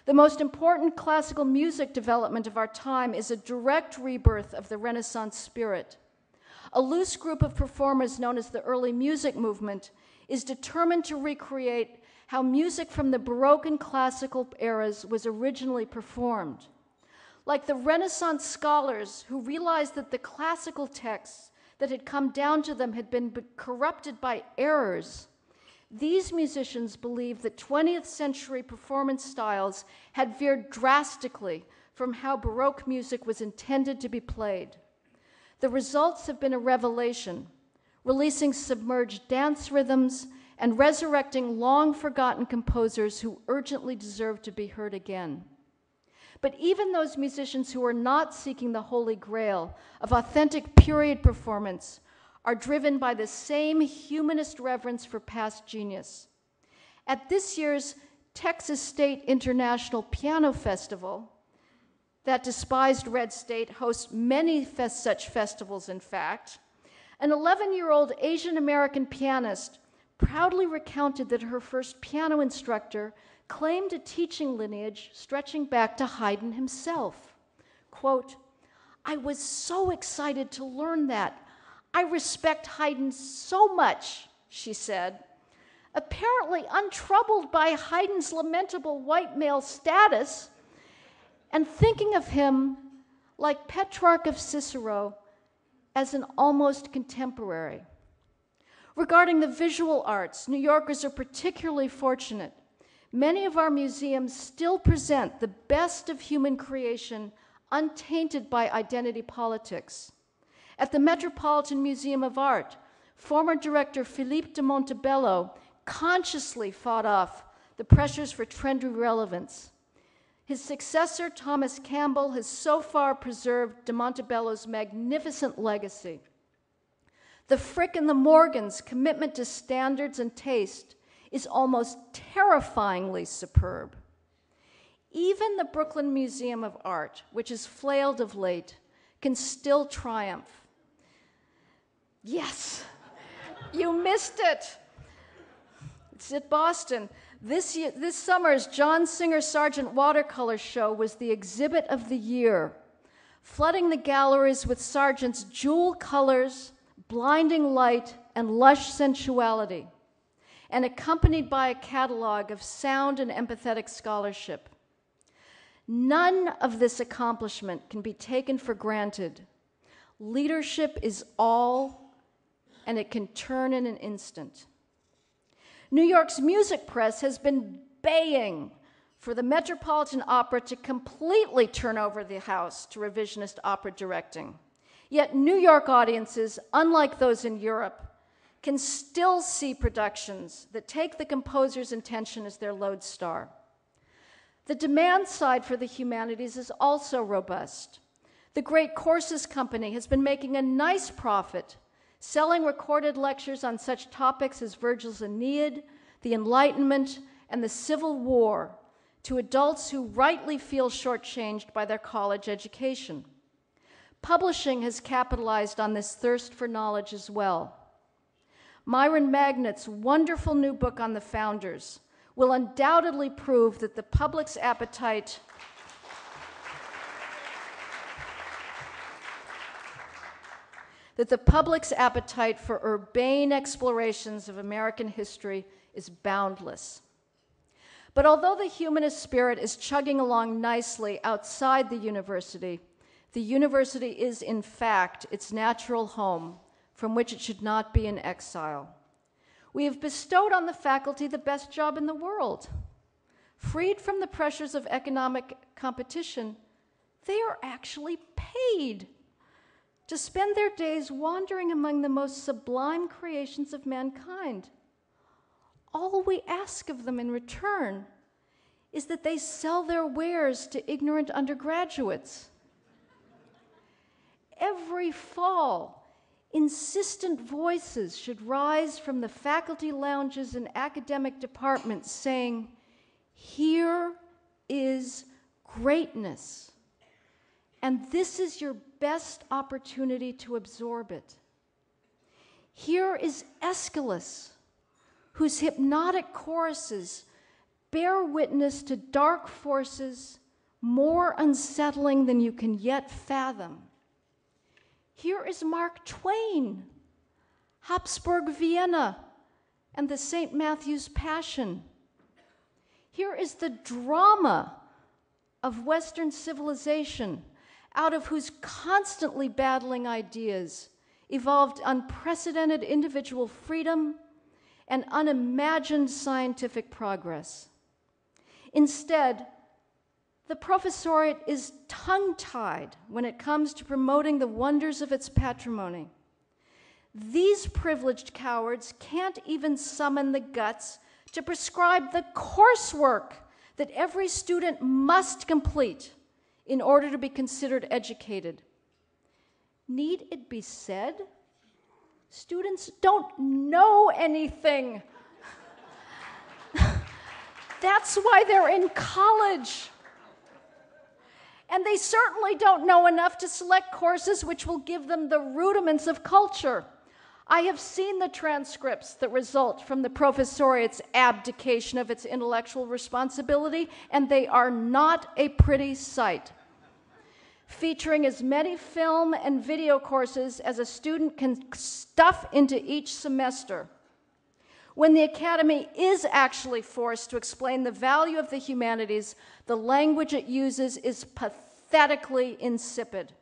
Speaker 6: The most important classical music development of our time is a direct rebirth of the Renaissance spirit. A loose group of performers known as the early music movement is determined to recreate how music from the Baroque and classical eras was originally performed. Like the Renaissance scholars who realized that the classical texts that had come down to them had been corrupted by errors, these musicians believed that 20th century performance styles had veered drastically from how Baroque music was intended to be played. The results have been a revelation, releasing submerged dance rhythms and resurrecting long-forgotten composers who urgently deserve to be heard again. But even those musicians who are not seeking the holy grail of authentic period performance are driven by the same humanist reverence for past genius. At this year's Texas State International Piano Festival, that despised red state hosts many such festivals, in fact, an 11-year-old Asian American pianist proudly recounted that her first piano instructor claimed a teaching lineage stretching back to Haydn himself. Quote, "I was so excited to learn that. I respect Haydn so much," she said, apparently untroubled by Haydn's lamentable white male status and thinking of him, like Petrarch of Cicero, as an almost contemporary. Regarding the visual arts, New Yorkers are particularly fortunate. Many of our museums still present the best of human creation, untainted by identity politics. At the Metropolitan Museum of Art, former director Philippe de Montebello consciously fought off the pressures for trendy relevance. His successor, Thomas Campbell, has so far preserved de Montebello's magnificent legacy. The Frick and the Morgan's commitment to standards and taste is almost terrifyingly superb. Even the Brooklyn Museum of Art, which has flailed of late, can still triumph. Yes, you missed it. It's at Boston. This summer's John Singer Sargent watercolor show was the exhibit of the year, flooding the galleries with Sargent's jewel colors, blinding light, and lush sensuality, and accompanied by a catalog of sound and empathetic scholarship. None of this accomplishment can be taken for granted. Leadership is all, and it can turn in an instant. New York's music press has been baying for the Metropolitan Opera to completely turn over the house to revisionist opera directing. Yet New York audiences, unlike those in Europe, can still see productions that take the composer's intention as their lodestar. The demand side for the humanities is also robust. The Great Courses Company has been making a nice profit, selling recorded lectures on such topics as Virgil's Aeneid, the Enlightenment, and the Civil War to adults who rightly feel shortchanged by their college education. Publishing has capitalized on this thirst for knowledge as well. Myron Magnet's wonderful new book on the founders will undoubtedly prove that the public's appetite for urbane explorations of American history is boundless. But although the humanist spirit is chugging along nicely outside the university is, in fact, its natural home, from which it should not be in exile. we have bestowed on the faculty the best job in the world. Freed from the pressures of economic competition, they are actually paid to spend their days wandering among the most sublime creations of mankind. All we ask of them in return is that they sell their wares to ignorant undergraduates. Every fall, insistent voices should rise from the faculty lounges and academic departments saying, "Here is greatness, and this is your best opportunity to absorb it. Here is Aeschylus, whose hypnotic choruses bear witness to dark forces more unsettling than you can yet fathom. Here is Mark Twain, Habsburg Vienna, and the St. Matthew's Passion. Here is the drama of Western civilization, out of whose constantly battling ideas evolved unprecedented individual freedom and unimagined scientific progress. Instead, the professoriate is tongue-tied when it comes to promoting the wonders of its patrimony. These privileged cowards can't even summon the guts to prescribe the coursework that every student must complete in order to be considered educated. Need it be said? Students don't know anything. That's why they're in college. And they certainly don't know enough to select courses which will give them the rudiments of culture. I have seen the transcripts that result from the professoriate's abdication of its intellectual responsibility, and they are not a pretty sight. Featuring as many film and video courses as a student can stuff into each semester. When the academy is actually forced to explain the value of the humanities, the language it uses is pathetically insipid.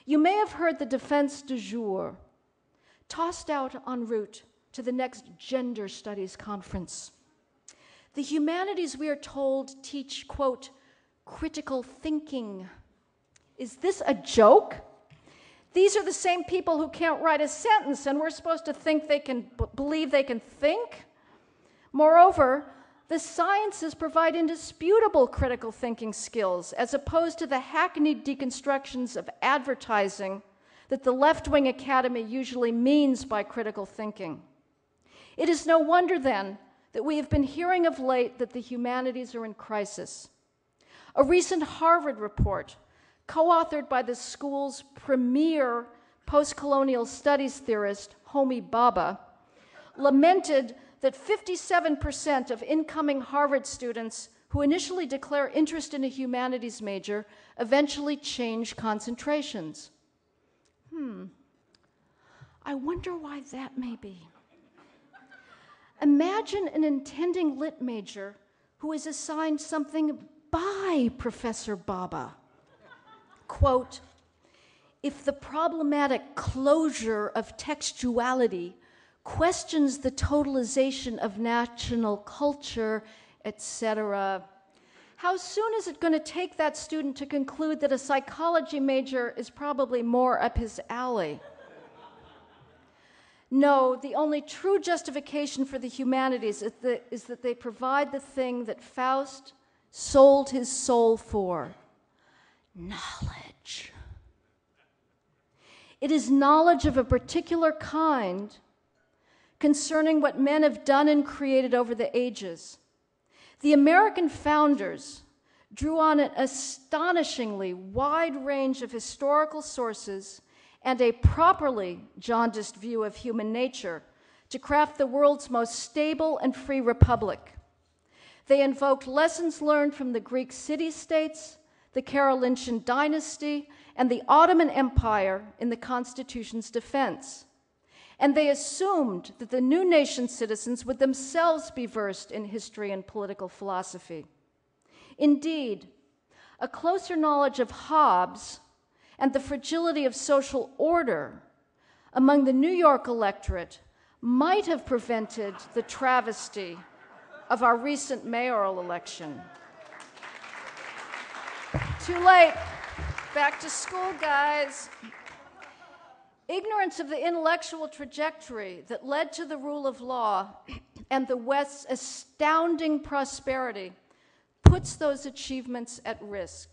Speaker 6: You may have heard the defense du jour, tossed out en route to the next gender studies conference. The humanities, we are told, teach, quote, critical thinking. Is this a joke? These are the same people who can't write a sentence, and we're supposed to think they can believe they can think? Moreover, the sciences provide indisputable critical thinking skills, as opposed to the hackneyed deconstructions of advertising that the left-wing academy usually means by critical thinking. It is no wonder, then, that we have been hearing of late that the humanities are in crisis. A recent Harvard report, co-authored by the school's premier post-colonial studies theorist, Homi Bhabha, lamented that 57% of incoming Harvard students who initially declare interest in a humanities major eventually change concentrations. I wonder why that may be. Imagine an intending lit major who is assigned something by Professor Bhabha. Quote, if the problematic closure of textuality questions the totalization of national culture, etc., how soon is it going to take that student to conclude that a psychology major is probably more up his alley? No, the only true justification for the humanities is that they provide the thing that Faust sold his soul for: knowledge. It is knowledge of a particular kind concerning what men have done and created over the ages. The American founders drew on an astonishingly wide range of historical sources and a properly jaundiced view of human nature to craft the world's most stable and free republic. They invoked lessons learned from the Greek city-states, the Carolingian dynasty, and the Ottoman Empire in the Constitution's defense. And they assumed that the new nation citizens would themselves be versed in history and political philosophy. Indeed, a closer knowledge of Hobbes and the fragility of social order among the New York electorate might have prevented the travesty of our recent mayoral election. Too late. Back to school, guys. Ignorance of the intellectual trajectory that led to the rule of law and the West's astounding prosperity puts those achievements at risk.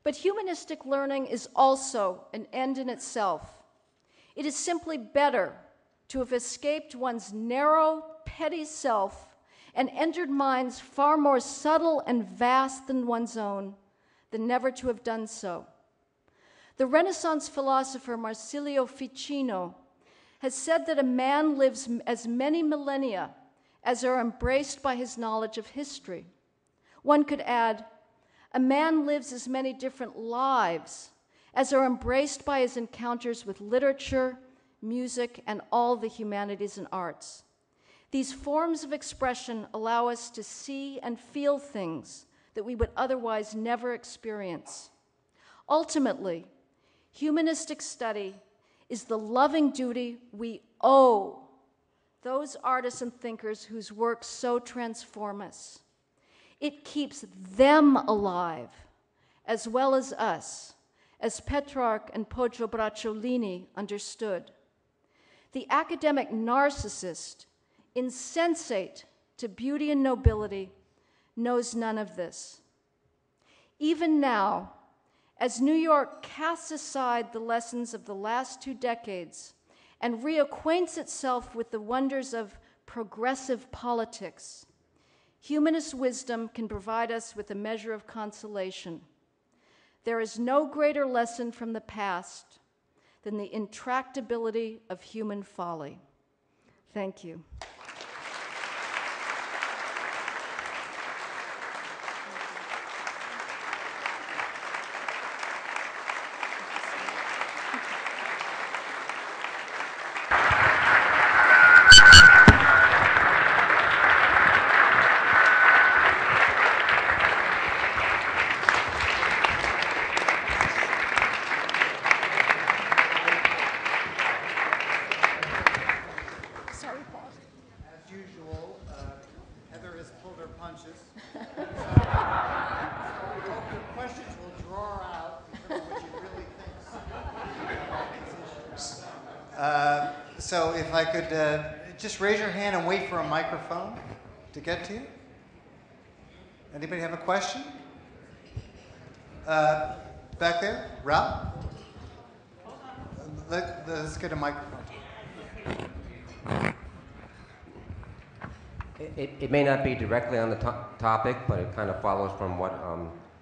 Speaker 6: But humanistic learning is also an end in itself. It is simply better to have escaped one's narrow, petty self and entered minds far more subtle and vast than one's own than never to have done so. The Renaissance philosopher Marsilio Ficino has said that a man lives as many millennia as are embraced by his knowledge of history. One could add, a man lives as many different lives as are embraced by his encounters with literature, music, and all the humanities and arts. These forms of expression allow us to see and feel things that we would otherwise never experience. Ultimately, humanistic study is the loving duty we owe those artists and thinkers whose works so transform us. It keeps them alive, as well as us, as Petrarch and Poggio Bracciolini understood. The academic narcissist, insensate to beauty and nobility, knows none of this. Even now, as New York casts aside the lessons of the last 2 decades and reacquaints itself with the wonders of progressive politics, humanist wisdom can provide us with a measure of consolation. There is no greater lesson from the past than the intractability of human folly. Thank you.
Speaker 1: So if I could just raise your hand and wait for a microphone to get to you. Anybody have a question? Back there, Rob? Let's get a microphone.
Speaker 7: It may not be directly on the topic, but it kind of follows from what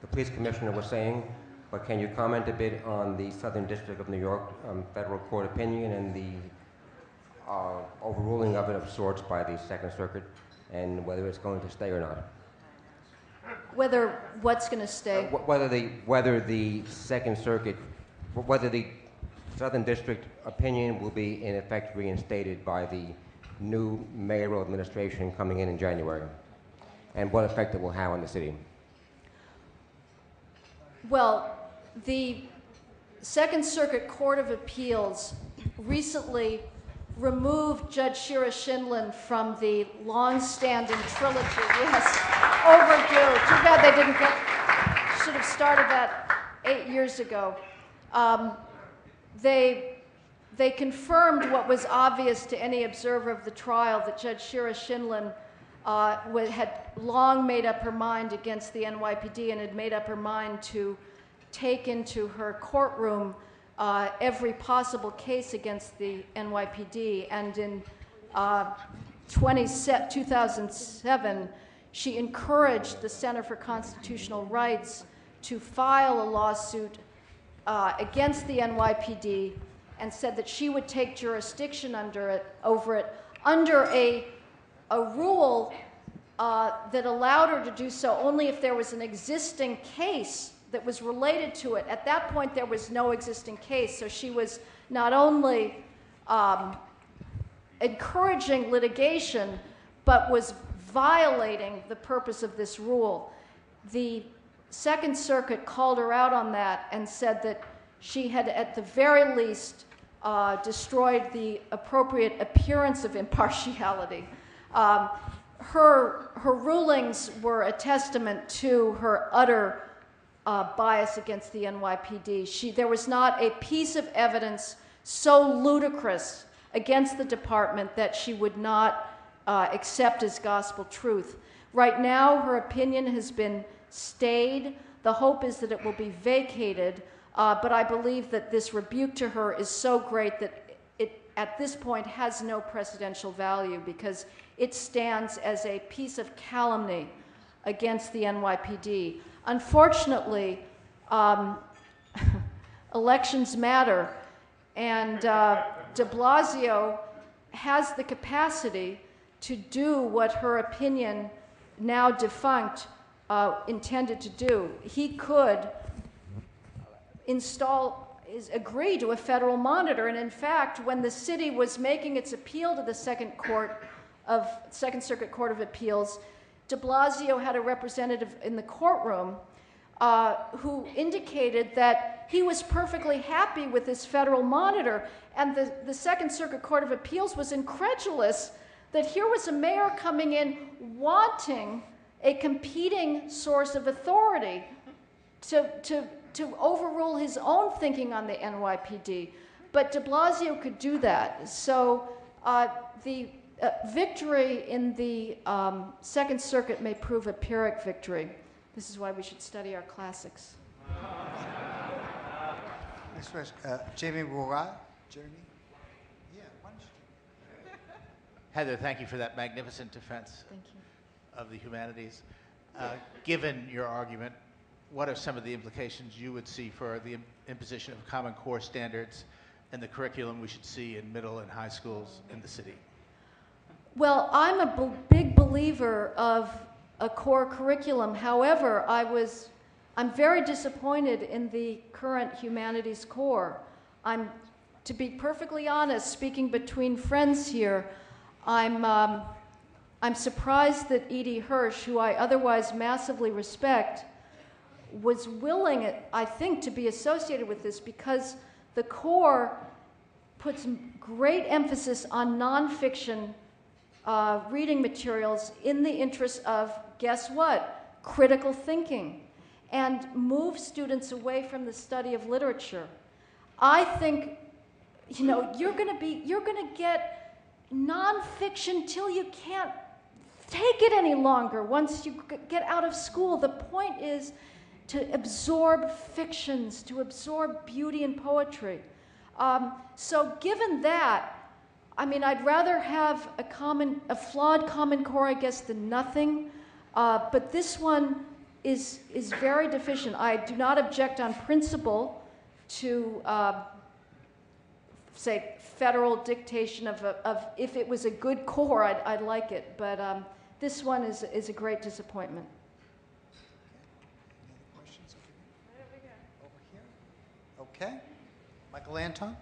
Speaker 7: the police commissioner was saying. But can you comment a bit on the Southern District of New York federal court opinion and the overruling of it of sorts by the Second Circuit, and whether it's going to stay or not?
Speaker 6: Whether what's going to stay?
Speaker 7: Whether the Second Circuit, whether the Southern District opinion will be in effect reinstated by the new mayoral administration coming in January, and what effect it will have on the city.
Speaker 6: Well, the Second Circuit Court of Appeals recently removed Judge Shira Schindlin from the long-standing trilogy. Yes, overdue. Too bad they didn't should have started that 8 years ago. They confirmed what was obvious to any observer of the trial, that Judge Shira Schindlin had long made up her mind against the NYPD and had made up her mind to take into her courtroom every possible case against the NYPD. And in 2007, she encouraged the Center for Constitutional Rights to file a lawsuit against the NYPD, and said that she would take jurisdiction over it under a rule that allowed her to do so only if there was an existing case that was related to it. At that point, there was no existing case, so she was not only encouraging litigation, but was violating the purpose of this rule. The Second Circuit called her out on that and said that she had, at the very least, destroyed the appropriate appearance of impartiality. Her rulings were a testament to her utter bias against the NYPD. There was not a piece of evidence so ludicrous against the department that she would not accept as gospel truth. Right now, her opinion has been stayed. The hope is that it will be vacated, but I believe that this rebuke to her is so great that it, at this point, has no precedential value because it stands as a piece of calumny against the NYPD. Unfortunately, elections matter, and de Blasio has the capacity to do what her opinion, now defunct, intended to do. He could agree to a federal monitor, and in fact, when the city was making its appeal to the Second Circuit Court of Appeals, de Blasio had a representative in the courtroom who indicated that he was perfectly happy with this federal monitor, and the Second Circuit Court of Appeals was incredulous that here was a mayor coming in wanting a competing source of authority to overrule his own thinking on the NYPD. But de Blasio could do that. So the victory in the Second Circuit may prove a Pyrrhic victory. This is why we should study our classics.
Speaker 1: Next question, Jamie Bourrat. Jeremy? Yeah, why don't you?
Speaker 8: Heather, thank you for that magnificent defense of the humanities. Given your argument, what are some of the implications you would see for the imposition of Common Core standards and the curriculum we should see in middle and high schools in the city?
Speaker 6: Well, I'm a big believer of a core curriculum. However, I'm very disappointed in the current humanities core. To be perfectly honest, speaking between friends here, I'm surprised that Edie Hirsch, who I otherwise massively respect, was willing, I think, to be associated with this because the core puts great emphasis on nonfiction reading materials in the interest of, guess what, critical thinking, and move students away from the study of literature. I think, you're going to get nonfiction till you can't take it any longer once you get out of school. The point is to absorb fictions, to absorb beauty and poetry. So given that, I'd rather have a flawed Common Core, I guess, than nothing. But this one is very deficient. I do not object on principle to, say, federal dictation of if it was a good core, I'd like it. But this one is a great disappointment.
Speaker 1: Any other questions? Over here. Okay. Michael Anton.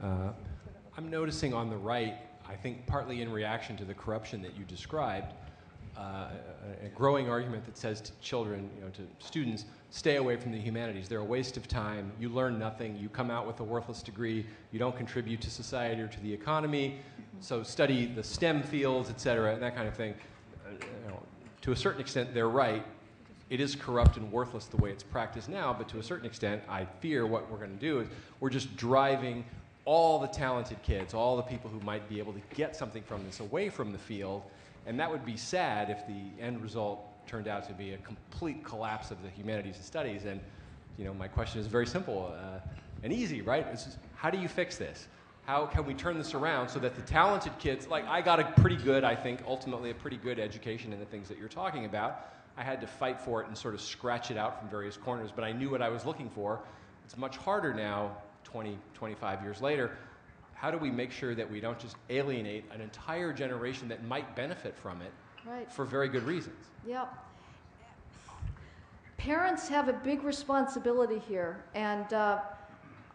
Speaker 9: I'm noticing on the right, I think partly in reaction to the corruption that you described, a growing argument that says to children, to students, stay away from the humanities. They're a waste of time. You learn nothing. You come out with a worthless degree. You don't contribute to society or to the economy. So study the STEM fields, et cetera, and that kind of thing. To a certain extent, they're right. It is corrupt and worthless the way it's practiced now, but to a certain extent, I fear what we're going to do is we're just driving all the talented kids, all the people who might be able to get something from this away from the field, and that would be sad if the end result turned out to be a complete collapse of the humanities and studies. And my question is very simple and easy, right? It's just, how do you fix this? How can we turn this around so that the talented kids, like I got a pretty good, I think, ultimately a pretty good education in the things that you're talking about. I had to fight for it and sort of scratch it out from various corners, but I knew what I was looking for. It's much harder now, 20, 25 years later. How do we make sure that we don't just alienate an entire generation that might benefit from it for very good reasons?
Speaker 6: Yeah. Parents have a big responsibility here, and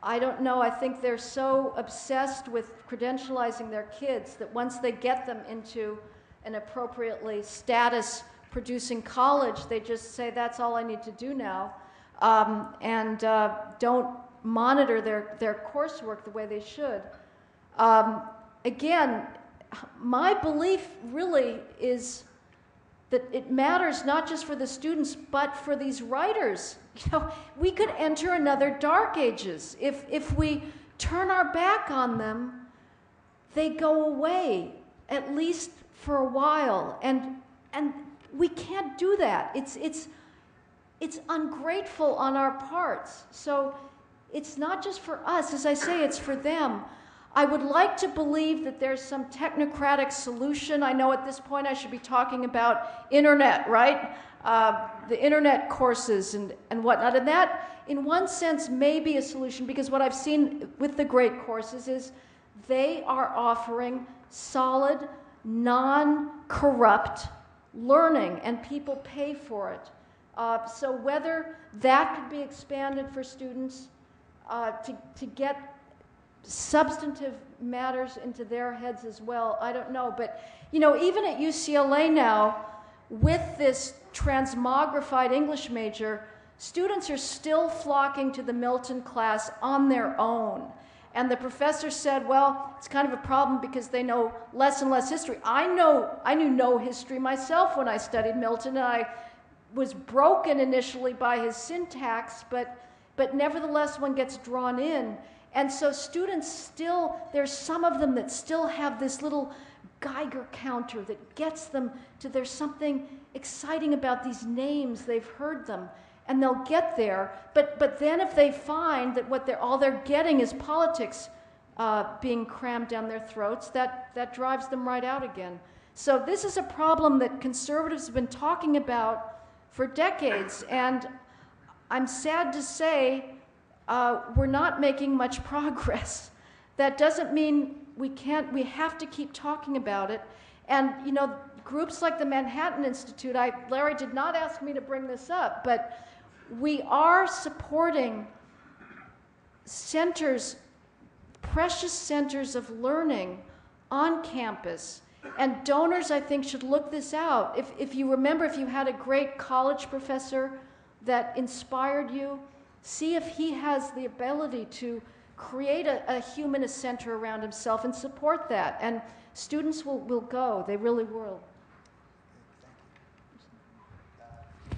Speaker 6: I don't know, I think they're so obsessed with credentializing their kids that once they get them into an appropriately status-producing college, they just say, that's all I need to do now, and don't monitor their coursework the way they should. Again, my belief really is that it matters not just for the students, but for these writers. You know, we could enter another dark ages. If we turn our back on them, they go away, at least for a while. And we can't do that. It's ungrateful on our parts. So it's not just for us. As I say, it's for them. I would like to believe that there's some technocratic solution. I know at this point I should be talking about internet, right? The internet courses and whatnot. And that, in one sense, may be a solution, because what I've seen with the great courses is they are offering solid, non-corrupt learning, and people pay for it. So whether that could be expanded for students to get substantive matters into their heads as well, I don't know. But, you know, even at UCLA now, with this transmogrified English major, students are still flocking to the Milton class on their own. And the professor said, well, it's kind of a problem because they know less and less history. I knew no history myself when I studied Milton, and I was broken initially by his syntax, but nevertheless one gets drawn in. And so students still, there's some of them that still have this little Geiger counter that gets them to there's something exciting about these names, they've heard them, and they'll get there. But then if they find that all they're getting is politics being crammed down their throats, that drives them right out again. So this is a problem that conservatives have been talking about for decades, and I'm sad to say we're not making much progress. That doesn't mean we have to keep talking about it. And, you know, groups like the Manhattan Institute, Larry did not ask me to bring this up, but we are supporting centers, precious centers of learning on campus. And donors, I think, should look this out. If you remember, if you had a great college professor that inspired you, see if he has the ability to create a humanist center around himself and support that. And students will go. They really will.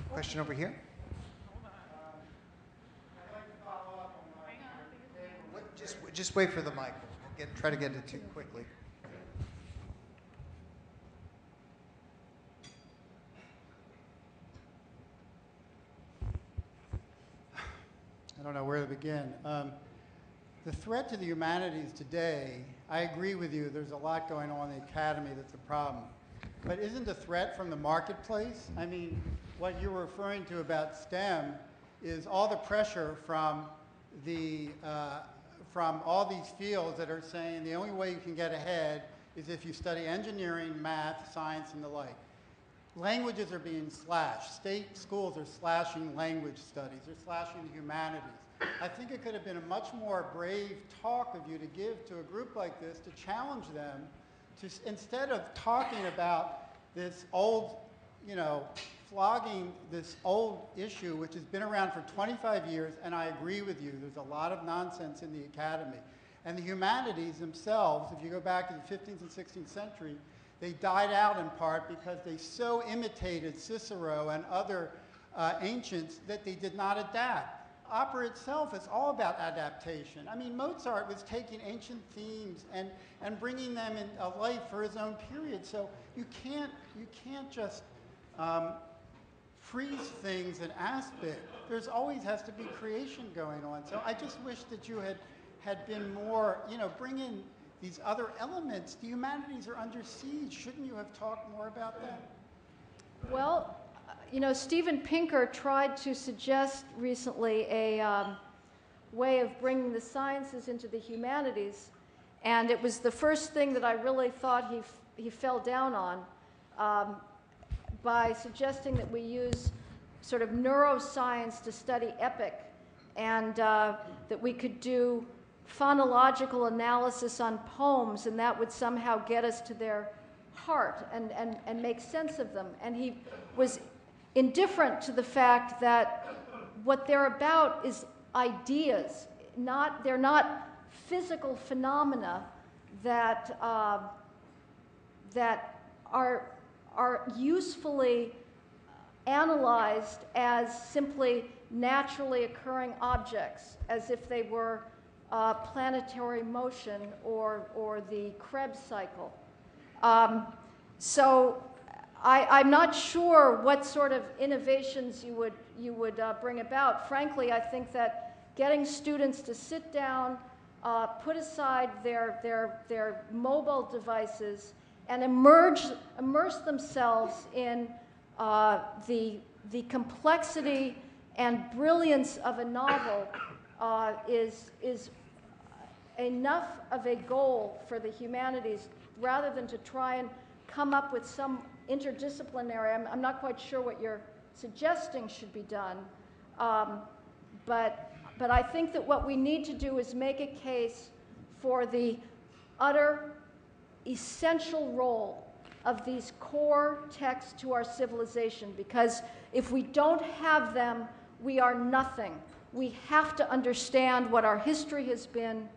Speaker 1: Question over here. Just wait for the mic. Try to get it to you quickly.
Speaker 10: I don't know where to begin. The threat to the humanities today, I agree with you, there's a lot going on in the academy that's a problem. But isn't the threat from the marketplace? I mean, what you're referring to about STEM is all the pressure from all these fields that are saying the only way you can get ahead is if you study engineering, math, science, and the like. Languages are being slashed. State schools are slashing language studies. They're slashing the humanities. I think it could have been a much more brave talk of you to give to a group like this to challenge them to, instead of talking about this old, you know, flogging this old issue which has been around for 25 years, and I agree with you, there's a lot of nonsense in the academy. And the humanities themselves, if you go back to the 15th and 16th century, they died out in part because they so imitated Cicero and other ancients that they did not adapt. Opera itself is all about adaptation. I mean, Mozart was taking ancient themes and bringing them in life for his own period. So you can't just freeze things and aspect. There's always has to be creation going on. So I just wish that you had been more, you know, bring in these other elements. The humanities are under siege. Shouldn't you have talked more about that?
Speaker 6: Well, you know, Steven Pinker tried to suggest recently a way of bringing the sciences into the humanities, and it was the first thing that I really thought he fell down on by suggesting that we use sort of neuroscience to study epic, and that we could do phonological analysis on poems, and that would somehow get us to their heart and make sense of them. And he was indifferent to the fact that what they're about is ideas. they're not physical phenomena that that are usefully analyzed as simply naturally occurring objects, as if they were planetary motion or the Krebs cycle. So I'm not sure what sort of innovations you would bring about. Frankly, I think that getting students to sit down, put aside their mobile devices, and immerse themselves in the complexity and brilliance of a novel is enough of a goal for the humanities, rather than to try and come up with some interdisciplinary. I'm not quite sure what you're suggesting should be done, but I think that what we need to do is make a case for the utter essential role of these core texts to our civilization, because if we don't have them, we are nothing. We have to understand what our history has been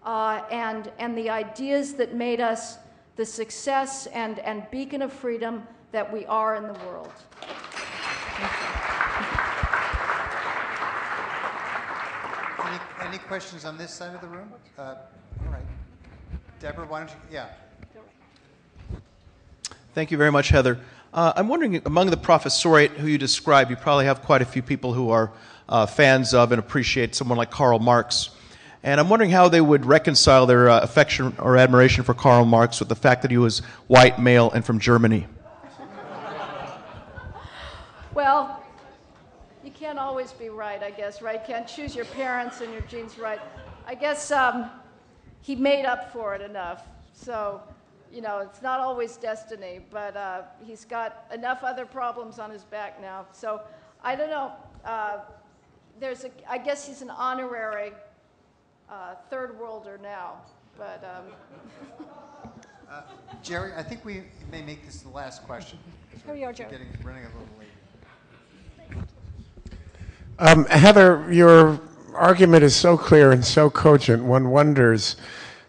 Speaker 6: and the ideas that made us the success and beacon of freedom that we are in the world.
Speaker 1: Any questions on this side of the room? All right. Deborah, why don't you? Yeah.
Speaker 11: Thank you very much, Heather. I'm wondering, among the professoriate who you describe, you probably have quite a few people who are fans of and appreciate someone like Karl Marx. And I'm wondering how they would reconcile their affection or admiration for Karl Marx with the fact that he was white, male, and from Germany.
Speaker 6: Well, you can't always be right, I guess, right? You can't choose your parents and your genes right. I guess he made up for it enough. So, you know, it's not always destiny, but he's got enough other problems on his back now. So, I don't know. I guess he's an honorary third worlder now, but...
Speaker 1: Jerry, I think we may make this the last question.
Speaker 4: Here we are, Jerry.
Speaker 1: Running a little late.
Speaker 12: Heather, your argument is so clear and so cogent, one wonders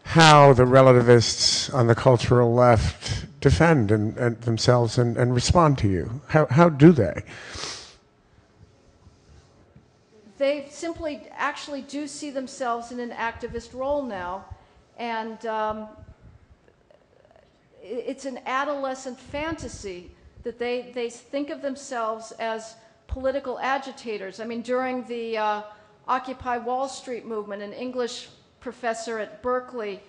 Speaker 12: how the relativists on the cultural left defend and themselves and respond to you. How do they?
Speaker 6: They simply actually do see themselves in an activist role now, and it's an adolescent fantasy that they think of themselves as political agitators. I mean, during the Occupy Wall Street movement, an English professor at Berkeley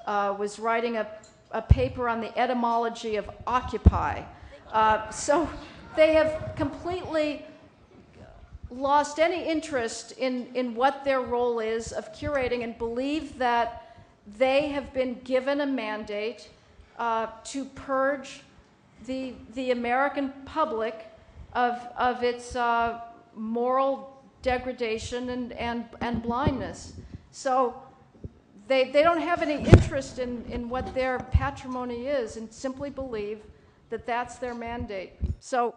Speaker 6: was writing a paper on the etymology of occupy. So they have completely lost any interest in what their role is of curating, and believe that they have been given a mandate to purge the American public of its moral degradation and blindness. So they don't have any interest in what their patrimony is, and simply believe that that's their mandate. So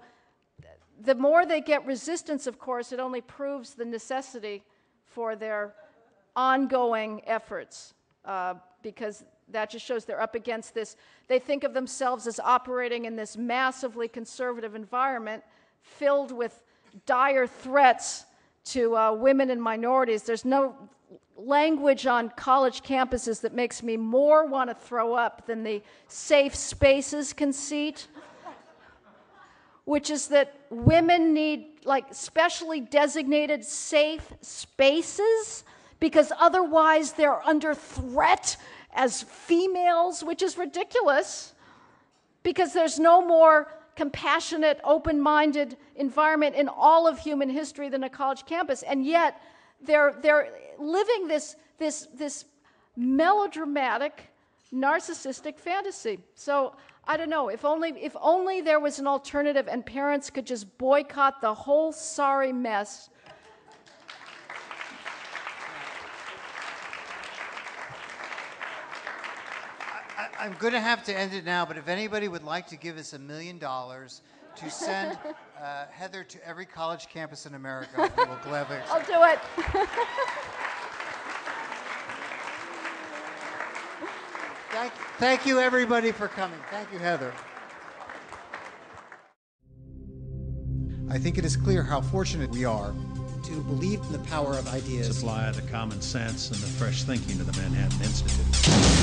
Speaker 6: the more they get resistance, of course, it only proves the necessity for their ongoing efforts, because that just shows they're up against this. They think of themselves as operating in this massively conservative environment filled with dire threats to women and minorities. There's no language on college campuses that makes me more want to throw up than the safe spaces conceit, which is that women need like specially designated safe spaces because otherwise they're under threat as females, which is ridiculous, because there's no more compassionate, open-minded environment in all of human history than a college campus, and yet they're living this melodramatic, narcissistic fantasy. So I don't know. If only there was an alternative, and parents could just boycott the whole sorry mess.
Speaker 1: I'm going to have to end it now, but if anybody would like to give us $1 million to send Heather to every college campus in America, we will gladly accept.
Speaker 6: I'll do it.
Speaker 1: Thank you, everybody, for coming. Thank you, Heather. I think it is clear how fortunate we are to believe in the power of ideas.
Speaker 2: Supply the common sense and the fresh thinking of the Manhattan Institute.